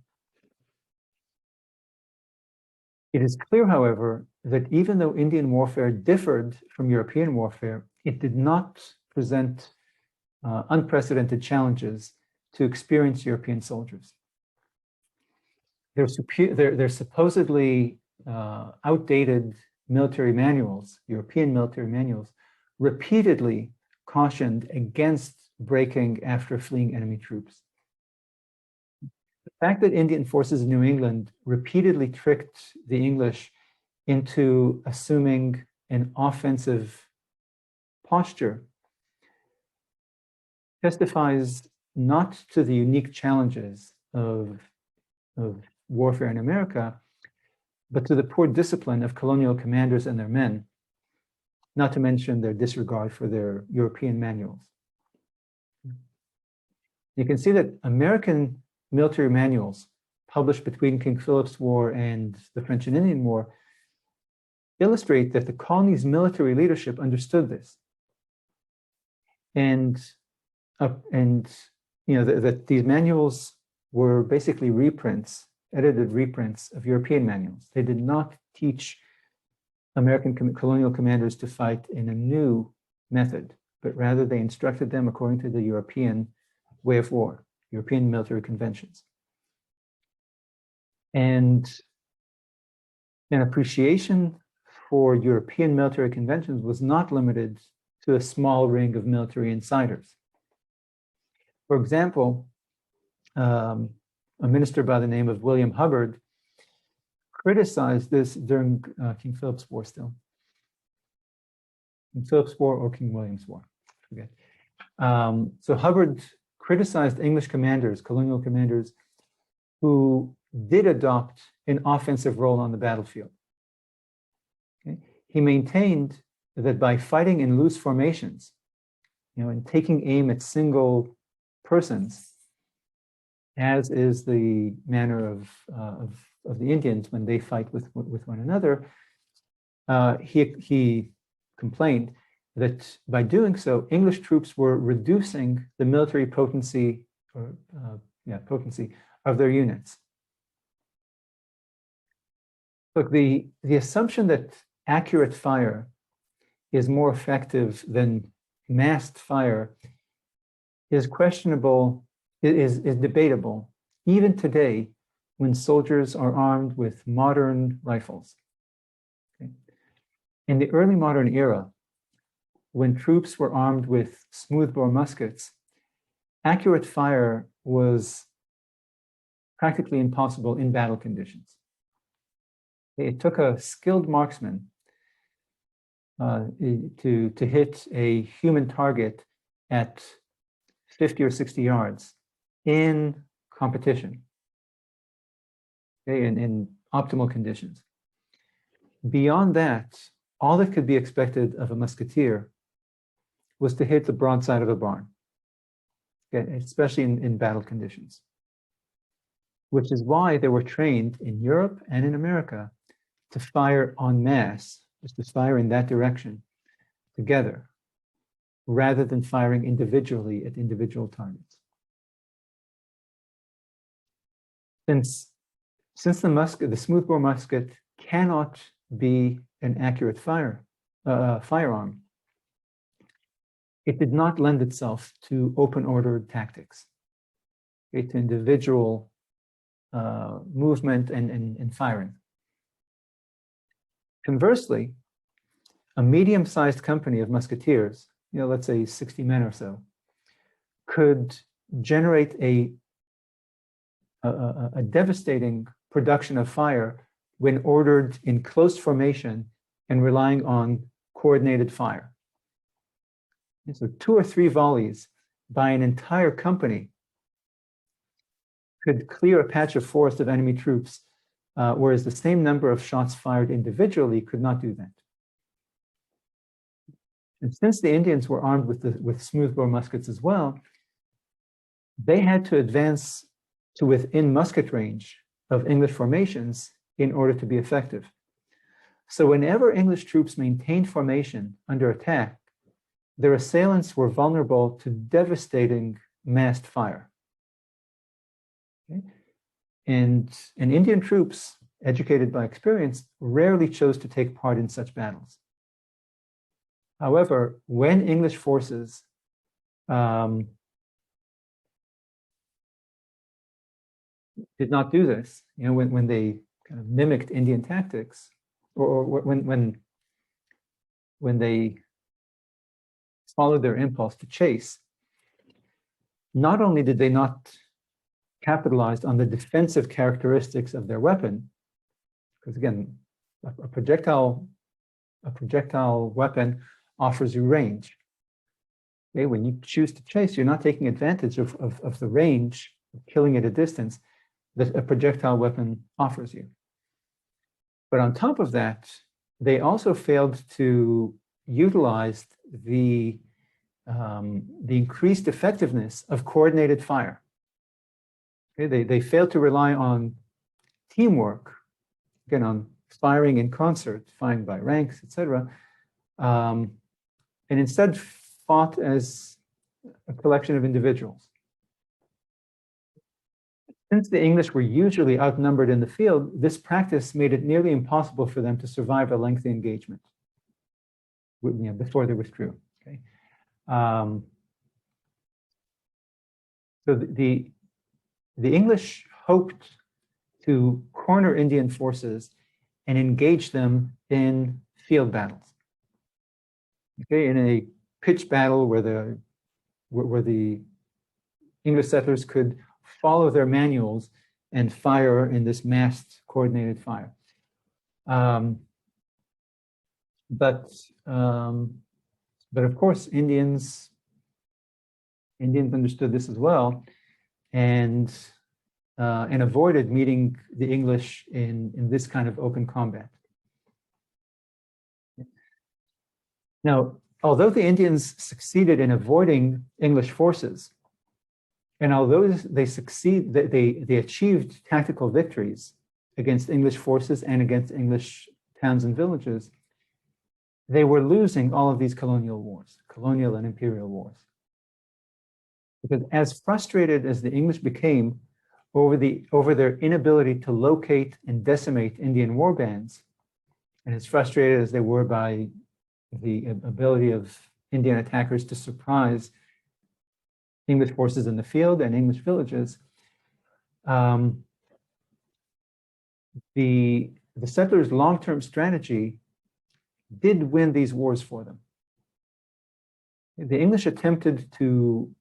It is clear, however, that even though Indian warfare differed from European warfare, it did not present unprecedented challenges to experienced European soldiers. Their supposedly outdated military manuals, European military manuals, repeatedly cautioned against breaking after fleeing enemy troops. The fact that Indian forces in New England repeatedly tricked the English into assuming an offensive posture testifies not to the unique challenges of warfare in America, but to the poor discipline of colonial commanders and their men, not to mention their disregard for their European manuals. You can see that American military manuals published between King Philip's War and the French and Indian War illustrate that the colony's military leadership understood this. And that these manuals were basically reprints, edited reprints of European manuals. They did not teach American colonial commanders to fight in a new method, but rather they instructed them according to the European way of war, European military conventions. And an appreciation for European military conventions was not limited to a small ring of military insiders. For example, a minister by the name of William Hubbard criticized this during King Philip's War still. King Philip's War or King William's War, I forget. So Hubbard criticized English commanders, colonial commanders, who did adopt an offensive role on the battlefield. Okay? He maintained that by fighting in loose formations, and taking aim at single persons, as is the manner of the Indians when they fight with one another. He complained that by doing so, English troops were reducing the military potency of their units. Look, the assumption that accurate fire is more effective than massed fire is questionable, is debatable, even today when soldiers are armed with modern rifles. Okay. In the early modern era, when troops were armed with smoothbore muskets, accurate fire was practically impossible in battle conditions. It took a skilled marksman to hit a human target at 50 or 60 yards in competition, okay, in optimal conditions. Beyond that, all that could be expected of a musketeer was to hit the broadside of a barn, okay, especially in battle conditions, which is why they were trained in Europe and in America to fire en masse, just to fire in that direction together, rather than firing individually at individual targets. Since the smoothbore musket cannot be an accurate firearm, it did not lend itself to open-ordered tactics, okay, to individual movement and firing. Conversely, a medium-sized company of musketeers, let's say 60 men or so, could generate a devastating production of fire when ordered in close formation and relying on coordinated fire. And so 2 or 3 volleys by an entire company could clear a patch of forest of enemy troops, whereas the same number of shots fired individually could not do that. And since the Indians were armed with smoothbore muskets as well, they had to advance to within musket range of English formations in order to be effective. So whenever English troops maintained formation under attack, their assailants were vulnerable to devastating massed fire. Okay? And Indian troops, educated by experience, rarely chose to take part in such battles. However, when English forces did not do this, when they kind of mimicked Indian tactics, or when they followed their impulse to chase, not only did they not capitalize on the defensive characteristics of their weapon, because again, a projectile weapon offers you range. Okay? When you choose to chase, you're not taking advantage of the range, of killing at a distance, that a projectile weapon offers you. But on top of that, they also failed to utilize the increased effectiveness of coordinated fire. Okay? They failed to rely on teamwork, again, on firing in concert, firing by ranks, etc., and instead fought as a collection of individuals. Since the English were usually outnumbered in the field, this practice made it nearly impossible for them to survive a lengthy engagement before they withdrew. Okay? So the English hoped to corner Indian forces and engage them in field battles. Okay, in a pitched battle where the English settlers could follow their manuals and fire in this massed coordinated fire. But of course, Indians understood this as well, and avoided meeting the English in this kind of open combat. Now, although the Indians succeeded in avoiding English forces, And although they achieved tactical victories against English forces and against English towns and villages, they were losing all of these colonial wars, colonial and imperial wars. Because as frustrated as the English became over their inability to locate and decimate Indian war bands, and as frustrated as they were by the ability of Indian attackers to surprise English forces in the field and English villages, the settlers' long-term strategy did win these wars for them. The English attempted to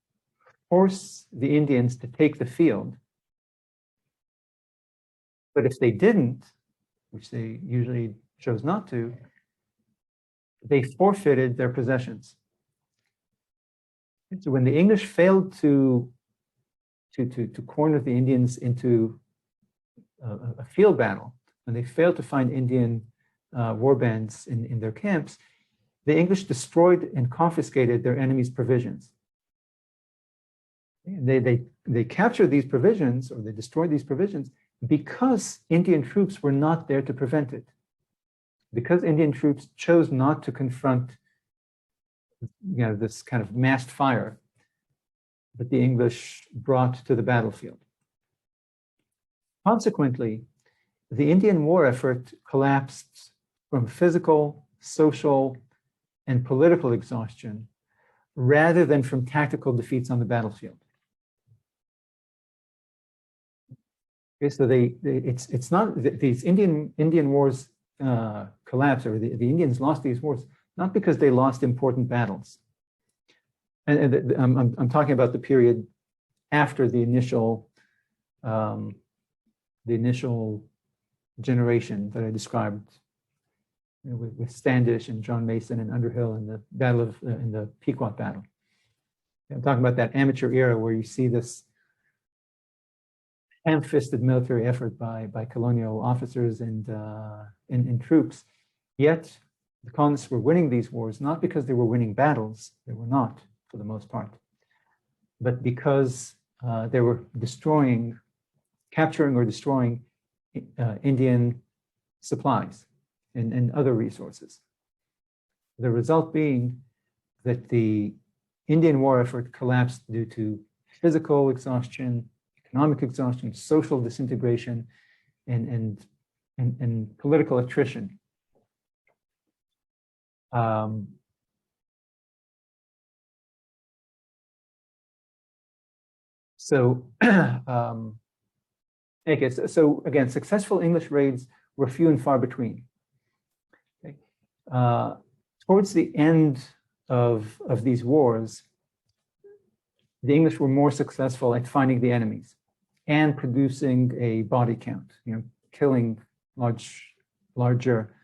force the Indians to take the field, but if they didn't, which they usually chose not to, they forfeited their possessions. So when the English failed to corner the Indians into a field battle, when they failed to find Indian war bands in their camps, the English destroyed and confiscated their enemies' provisions. They captured these provisions, or they destroyed these provisions, because Indian troops were not there to prevent it. Because Indian troops chose not to confront, this kind of massed fire that the English brought to the battlefield. Consequently, the Indian war effort collapsed from physical, social, and political exhaustion rather than from tactical defeats on the battlefield. Okay, so it's not these Indian wars collapsed, or the Indians lost these wars not because they lost important battles. And I'm talking about the period after the initial generation that I described, with Standish and John Mason and Underhill in the battle of in the Pequot battle. I'm talking about that amateur era where you see this ham-fisted military effort by colonial officers and troops. Yet the colonists were winning these wars not because they were winning battles; they were not, for the most part, but because they were capturing or destroying Indian supplies and other resources. The result being that the Indian war effort collapsed due to physical exhaustion, economic exhaustion, social disintegration, and political attrition. So again, successful English raids were few and far between. Okay. Towards the end of these wars, the English were more successful at finding the enemies and producing a body count, killing larger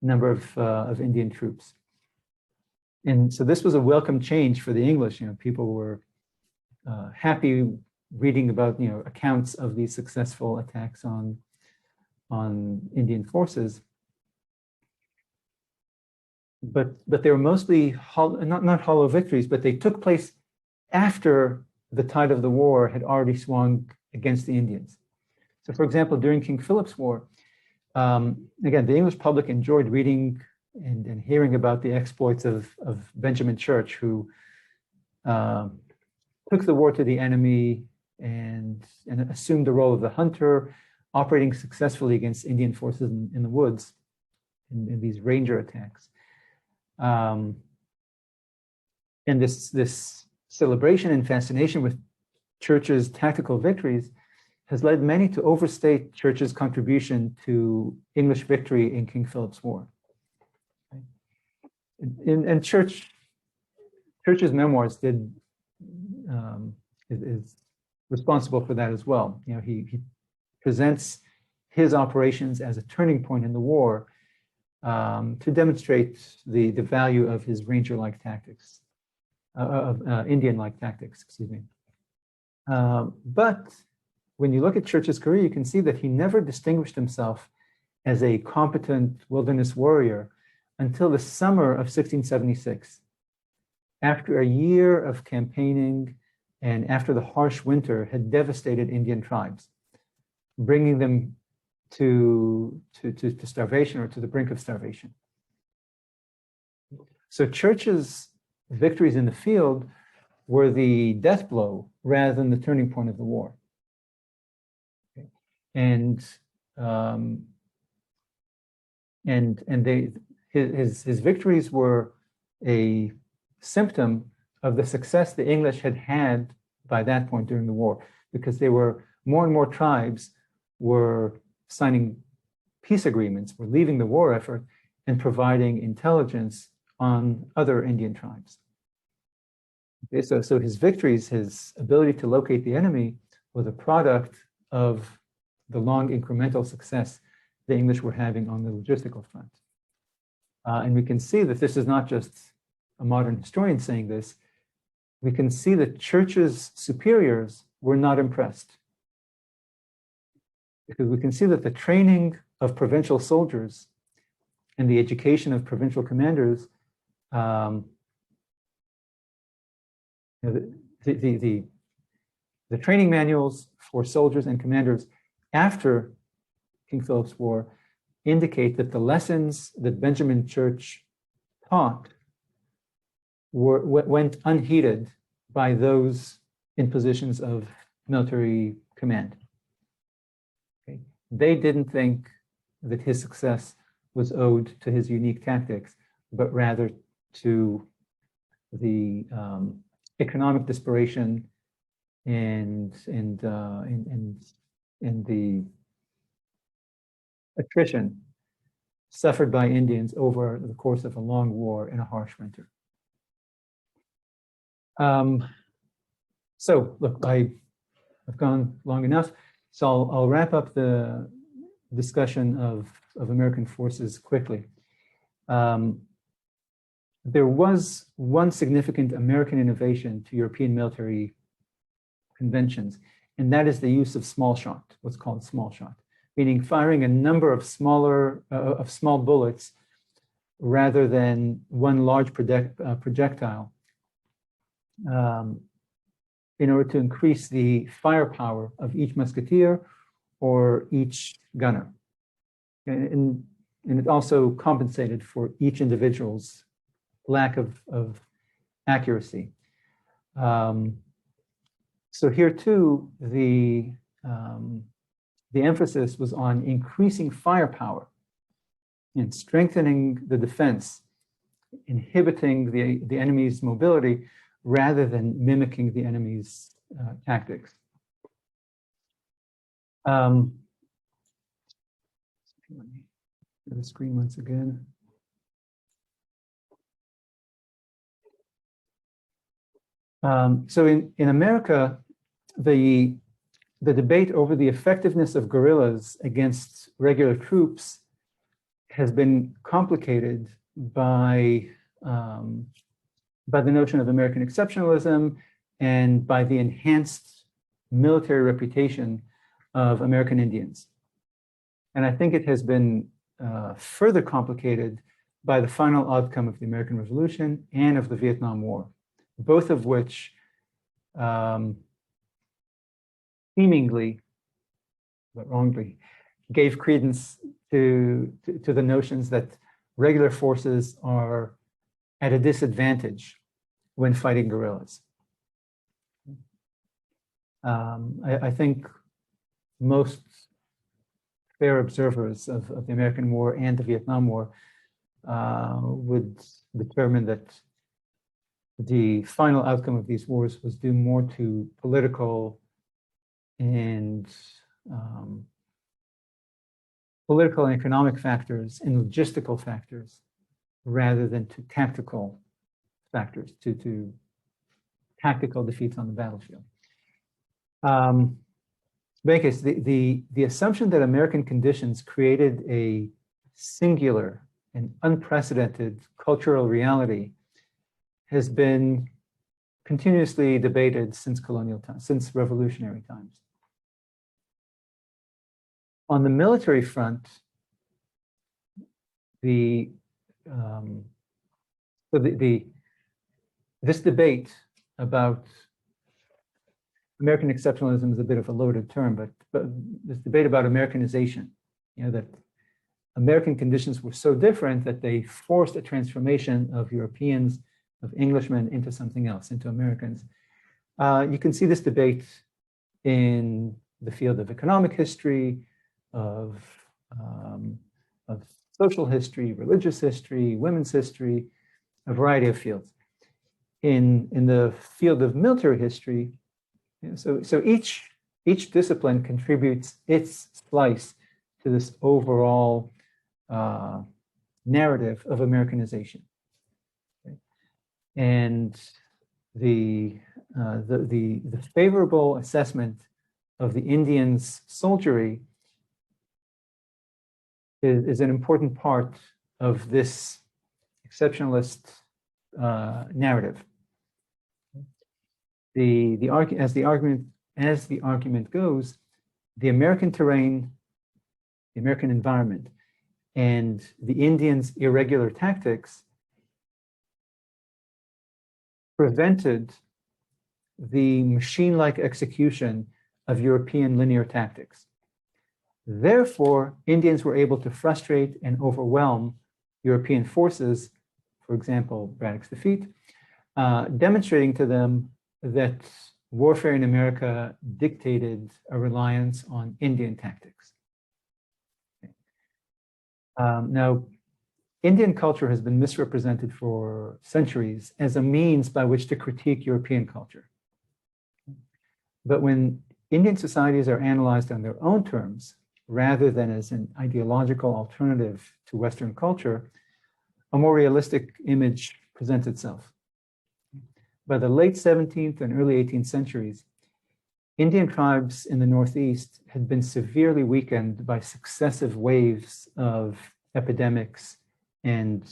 number of Indian troops. And so this was a welcome change for the English. People were happy reading about accounts of these successful attacks on Indian forces, but they were mostly not hollow victories, but they took place after the tide of the war had already swung against the Indians. So, for example, during King Philip's War, again, the English public enjoyed reading and hearing about the exploits of Benjamin Church, who took the war to the enemy and assumed the role of the hunter, operating successfully against Indian forces in the woods in these ranger attacks. And this celebration and fascination with Church's tactical victories has led many to overstate Church's contribution to English victory in King Philip's War. And Church's memoirs is responsible for that as well. He presents his operations as a turning point in the war to demonstrate the value of his ranger-like tactics, of Indian-like tactics, excuse me. But when you look at Church's career, you can see that he never distinguished himself as a competent wilderness warrior until the summer of 1676. After a year of campaigning, and after the harsh winter had devastated Indian tribes, bringing them to starvation or to the brink of starvation. So Church's victories in the field were the death blow rather than the turning point of the war. Okay. And his victories were a symptom of the success the English had had by that point during the war, because they were more and more tribes were signing peace agreements, were leaving the war effort and providing intelligence on other Indian tribes. Okay, so his victories, his ability to locate the enemy, was a product of the long incremental success the English were having on the logistical front. And we can see that this is not just a modern historian saying this. We can see that Church's superiors were not impressed, because we can see that the training of provincial soldiers and the education of provincial commanders, the training manuals for soldiers and commanders after King Philip's War indicate that the lessons that Benjamin Church taught went unheeded by those in positions of military command. Okay. They didn't think that his success was owed to his unique tactics, but rather to the economic desperation and the attrition suffered by Indians over the course of a long war and a harsh winter. So look, I've gone long enough, so I'll wrap up the discussion of American forces quickly. There was one significant American innovation to European military conventions, and that is the use of small shot, what's called small shot, meaning firing a number of small bullets rather than one large projectile, in order to increase the firepower of each musketeer or each gunner. And it also compensated for each individual's lack of accuracy. So here too, the emphasis was on increasing firepower and strengthening the defense, inhibiting the enemy's mobility rather than mimicking the enemy's tactics. Let me share the screen once again. So in America, the debate over the effectiveness of guerrillas against regular troops has been complicated by the notion of American exceptionalism and by the enhanced military reputation of American Indians. And I think it has been further complicated by the final outcome of the American Revolution and of the Vietnam War, both of which seemingly, but wrongly, gave credence to the notions that regular forces are at a disadvantage when fighting guerrillas. I think most fair observers of the American War and the Vietnam War would determine that the final outcome of these wars was due more to political and economic factors and logistical factors rather than to tactical factors, to tactical defeats on the battlefield. Because the assumption that American conditions created a singular and unprecedented cultural reality has been continuously debated since colonial times, since revolutionary times. On the military front, this debate about American exceptionalism is a bit of a loaded term, but this debate about Americanization, that American conditions were so different that they forced a transformation of Europeans, of Englishmen into something else, into Americans. You can see this debate in the field of economic history, of social history, religious history, women's history, a variety of fields. In the field of military history, so each discipline contributes its slice to this overall narrative of Americanization. Okay? And the favorable assessment of the Indians' soldiery is an important part of this exceptionalist narrative. As the argument goes, the American terrain, the American environment, and the Indians' irregular tactics prevented the machine-like execution of European linear tactics. Therefore, Indians were able to frustrate and overwhelm European forces, for example, Braddock's defeat, demonstrating to them that warfare in America dictated a reliance on Indian tactics. Now, Indian culture has been misrepresented for centuries as a means by which to critique European culture. But when Indian societies are analyzed on their own terms, rather than as an ideological alternative to Western culture, a more realistic image presents itself. By the late 17th and early 18th centuries, Indian tribes in the Northeast had been severely weakened by successive waves of epidemics and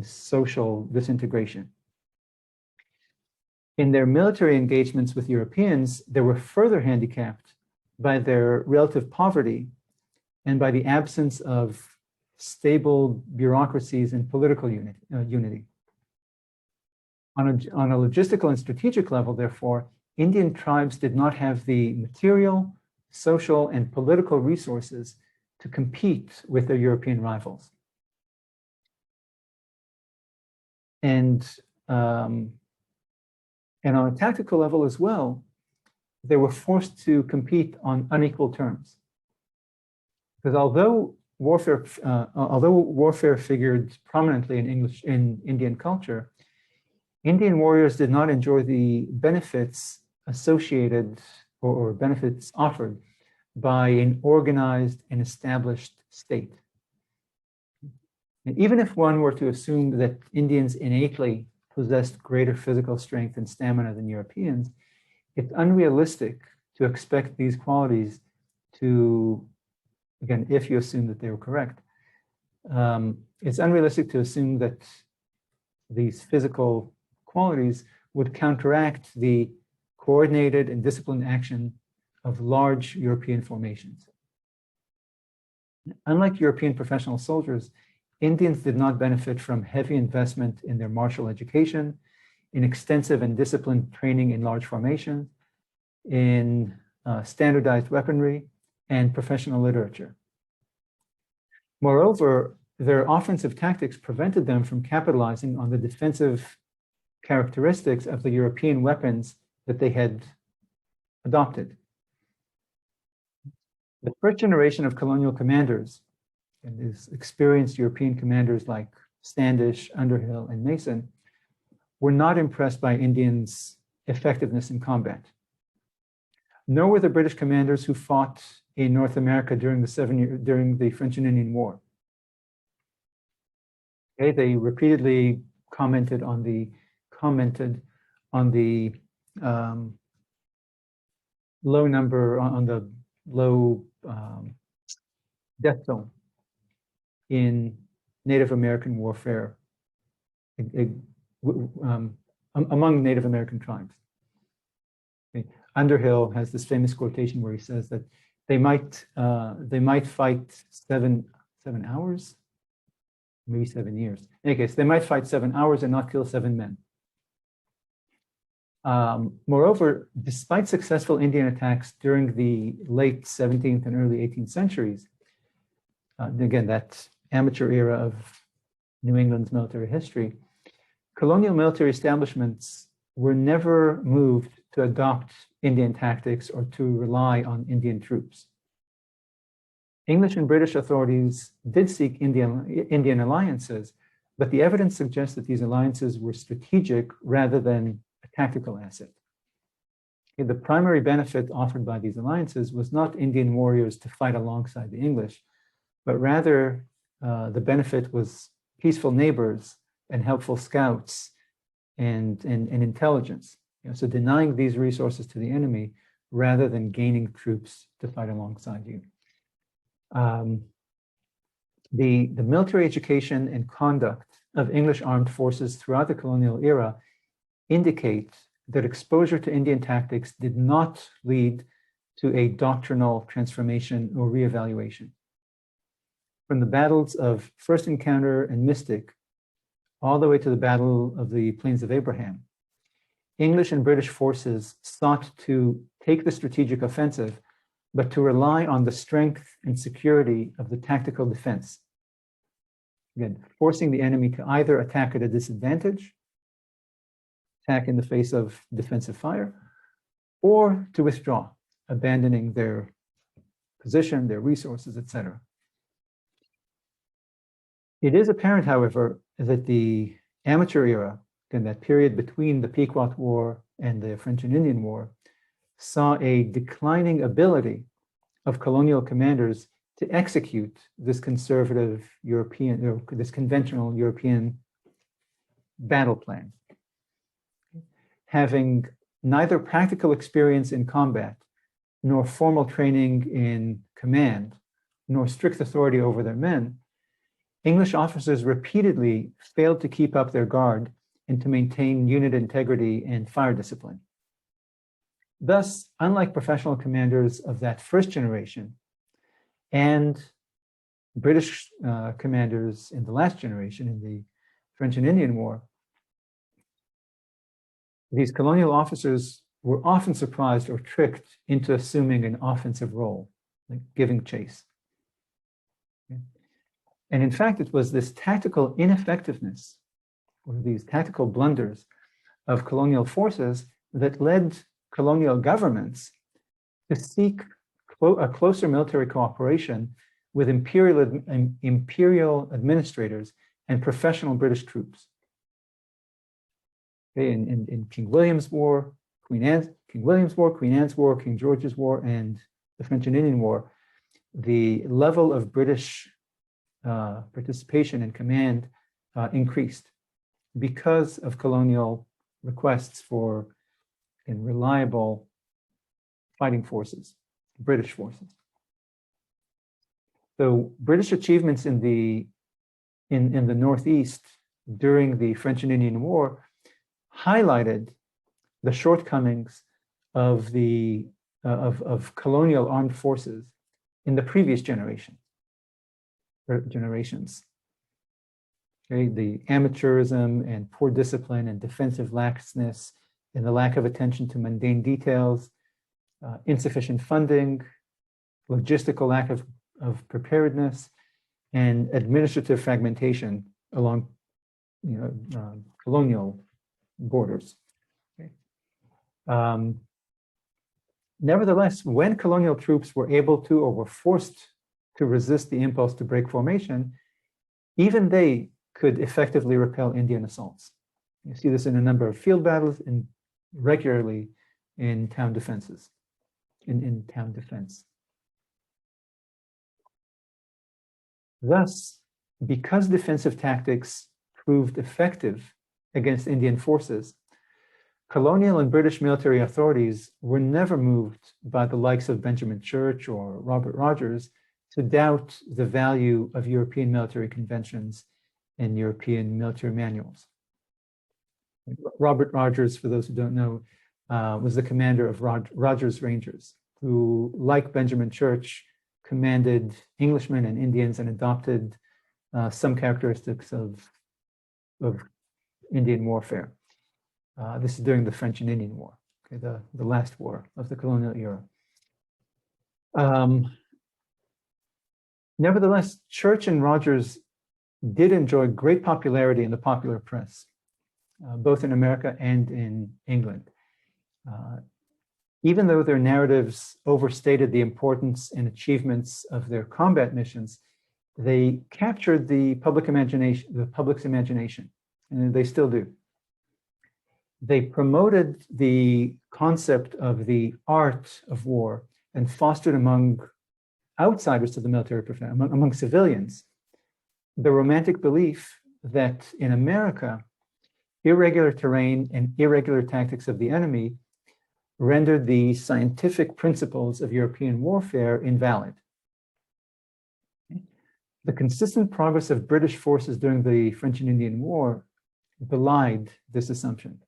social disintegration. In their military engagements with Europeans, they were further handicapped by their relative poverty and by the absence of stable bureaucracies and political unity. On a logistical and strategic level, therefore, Indian tribes did not have the material, social, and political resources to compete with their European rivals. And on a tactical level as well, they were forced to compete on unequal terms. Because although warfare figured prominently in Indian culture, Indian warriors did not enjoy the benefits associated or benefits offered by an organized and established state. And even if one were to assume that Indians innately possessed greater physical strength and stamina than Europeans, it's unrealistic to expect these qualities to, again, if you assume that they were correct, it's unrealistic to assume that these physical qualities would counteract the coordinated and disciplined action of large European formations. Unlike European professional soldiers, Indians did not benefit from heavy investment in their martial education, in extensive and disciplined training in large formations, in standardized weaponry, and professional literature. Moreover, their offensive tactics prevented them from capitalizing on the defensive characteristics of the European weapons that they had adopted. The first generation of colonial commanders, and these experienced European commanders like Standish, Underhill, and Mason, were not impressed by Indians' effectiveness in combat. Nor were the British commanders who fought in North America during the French and Indian War. Okay, they repeatedly commented on the low number, on the low death toll in Native American warfare among Native American tribes. Okay. Underhill has this famous quotation where he says that they might fight seven hours, maybe 7 years. In any case, they might fight 7 hours and not kill 7 men. Moreover, despite successful Indian attacks during the late 17th and early 18th centuries, again, that amateur era of New England's military history, colonial military establishments were never moved to adopt Indian tactics or to rely on Indian troops. English and British authorities did seek Indian alliances, but the evidence suggests that these alliances were strategic rather than a tactical asset. The primary benefit offered by these alliances was not Indian warriors to fight alongside the English, but rather the benefit was peaceful neighbors and helpful scouts and intelligence. So denying these resources to the enemy rather than gaining troops to fight alongside you. The military education and conduct of English armed forces throughout the colonial era indicate that exposure to Indian tactics did not lead to a doctrinal transformation or reevaluation. From the battles of First Encounter and Mystic, all the way to the Battle of the Plains of Abraham, English and British forces sought to take the strategic offensive, but to rely on the strength and security of the tactical defense. Again, forcing the enemy to either attack at a disadvantage, attack in the face of defensive fire, or to withdraw, abandoning their position, their resources, etc. It is apparent, however, that the amateur era, in that period between the Pequot War and the French and Indian War, saw a declining ability of colonial commanders to execute this conservative European, or this conventional European battle plan. Having neither practical experience in combat, nor formal training in command, nor strict authority over their men, English officers repeatedly failed to keep up their guard and to maintain unit integrity and fire discipline. Thus, unlike professional commanders of that first generation and British commanders in the last generation, in the French and Indian War, these colonial officers were often surprised or tricked into assuming an offensive role, like giving chase. And in fact, it was this tactical ineffectiveness, or these tactical blunders of colonial forces that led colonial governments to seek a closer military cooperation with imperial administrators and professional British troops. Okay, in King William's War, Queen Anne's War, King George's War, and the French and Indian War, the level of British participation and command increased because of colonial requests for reliable fighting forces, British forces. So British achievements in the Northeast during the French and Indian War highlighted the shortcomings of colonial armed forces in the previous generations. Okay, the amateurism and poor discipline and defensive laxness and the lack of attention to mundane details, insufficient funding, logistical lack of preparedness, and administrative fragmentation along colonial borders. Okay. Nevertheless, when colonial troops were able to or were forced to resist the impulse to break formation, even they could effectively repel Indian assaults. You see this in a number of field battles and regularly in town defenses, in town defense. Thus, because defensive tactics proved effective against Indian forces, colonial and British military authorities were never moved by the likes of Benjamin Church or Robert Rogers to doubt the value of European military conventions and European military manuals. Robert Rogers, for those who don't know, was the commander of Rogers Rangers, who, like Benjamin Church, commanded Englishmen and Indians and adopted some characteristics of Indian warfare. This is during the French and Indian War, okay, the last war of the colonial era. Nevertheless, Church and Rogers did enjoy great popularity in the popular press, both in America and in England. Even though their narratives overstated the importance and achievements of their combat missions, they captured the public's imagination, and they still do. They promoted the concept of the art of war and fostered among outsiders to the military profession, among civilians, the romantic belief that in America, irregular terrain and irregular tactics of the enemy rendered the scientific principles of European warfare invalid. The consistent progress of British forces during the French and Indian War belied this assumption.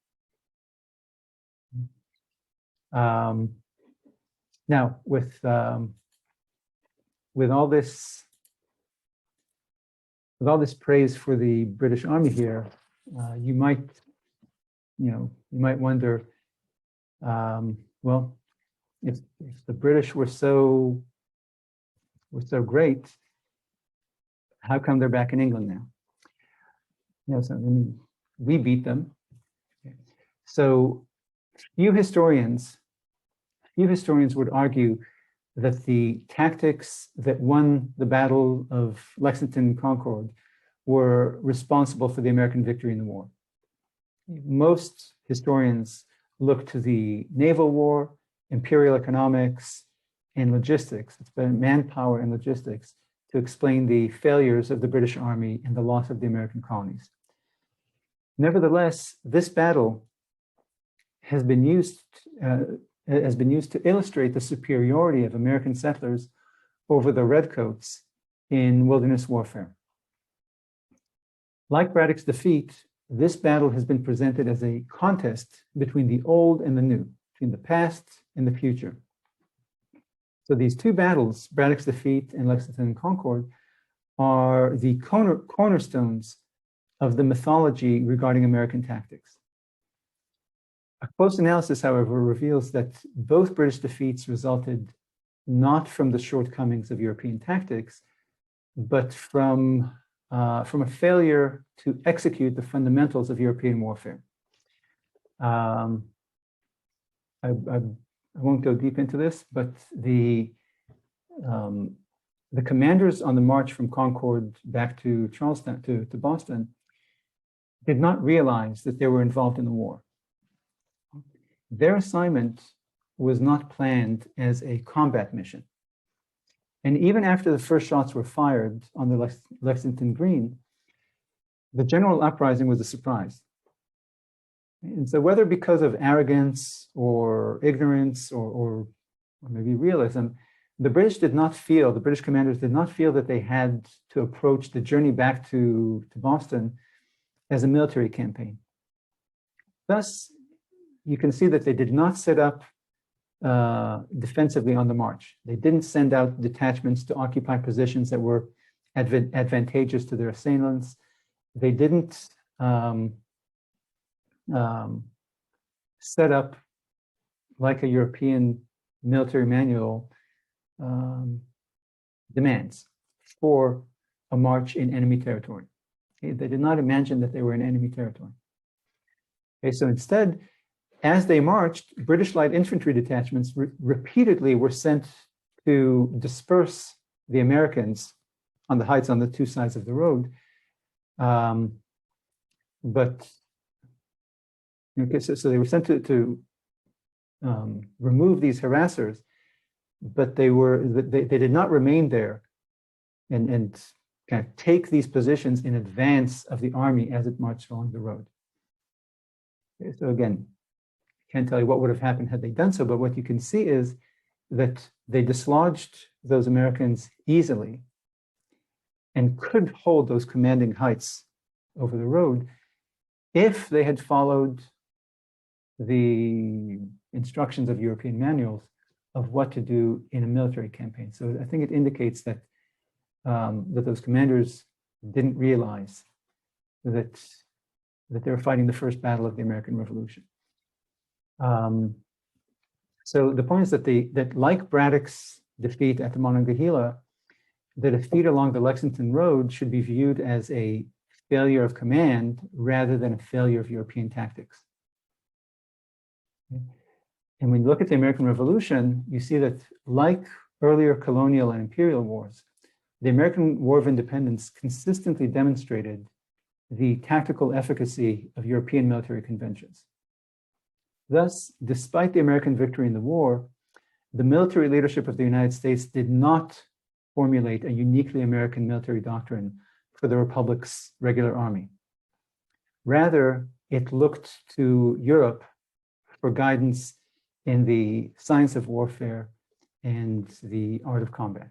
Now, with all this praise for the British Army here, you might wonder, well, if the British were so great, how come they're back in England now? So we beat them. So few historians would argue that the tactics that won the Battle of Lexington and Concord were responsible for the American victory in the war. Most historians look to the naval war, imperial economics, and logistics. It's been manpower and logistics to explain the failures of the British Army and the loss of the American colonies. Nevertheless, this battle has been used to illustrate the superiority of American settlers over the redcoats in wilderness warfare. Like Braddock's defeat, this battle has been presented as a contest between the old and the new, between the past and the future. So these two battles, Braddock's defeat and Lexington and Concord, are the cornerstones of the mythology regarding American tactics. A close analysis, however, reveals that both British defeats resulted not from the shortcomings of European tactics, but from a failure to execute the fundamentals of European warfare. I won't go deep into this, but the commanders on the march from Concord back to Charlestown, to Boston, did not realize that they were involved in the war. Their assignment was not planned as a combat mission. And even after the first shots were fired on the Lexington Green, the general uprising was a surprise. And so whether because of arrogance or ignorance or maybe realism, the British commanders did not feel that they had to approach the journey back to Boston as a military campaign. Thus, you can see that they did not set up defensively on the march. They didn't send out detachments to occupy positions that were advantageous to their assailants. They didn't set up, like a European military manual demands for a march in enemy territory. Okay? They did not imagine that they were in enemy territory. Okay, so instead, as they marched, British light infantry detachments repeatedly were sent to disperse the Americans on the heights on the two sides of the road. But okay, so they were sent to remove these harassers, but they did not remain there and kind of take these positions in advance of the army as it marched along the road. Okay, so again, can't tell you what would have happened had they done so, but what you can see is that they dislodged those Americans easily and could hold those commanding heights over the road if they had followed the instructions of European manuals of what to do in a military campaign. So I think it indicates that that those commanders didn't realize that that they were fighting the first battle of the American Revolution. So the point is that like Braddock's defeat at the Monongahela, the defeat along the Lexington Road should be viewed as a failure of command rather than a failure of European tactics. And when you look at the American Revolution, you see that like earlier colonial and imperial wars, the American War of Independence consistently demonstrated the tactical efficacy of European military conventions. Thus, despite the American victory in the war, the military leadership of the United States did not formulate a uniquely American military doctrine for the Republic's regular army. Rather, it looked to Europe for guidance in the science of warfare and the art of combat.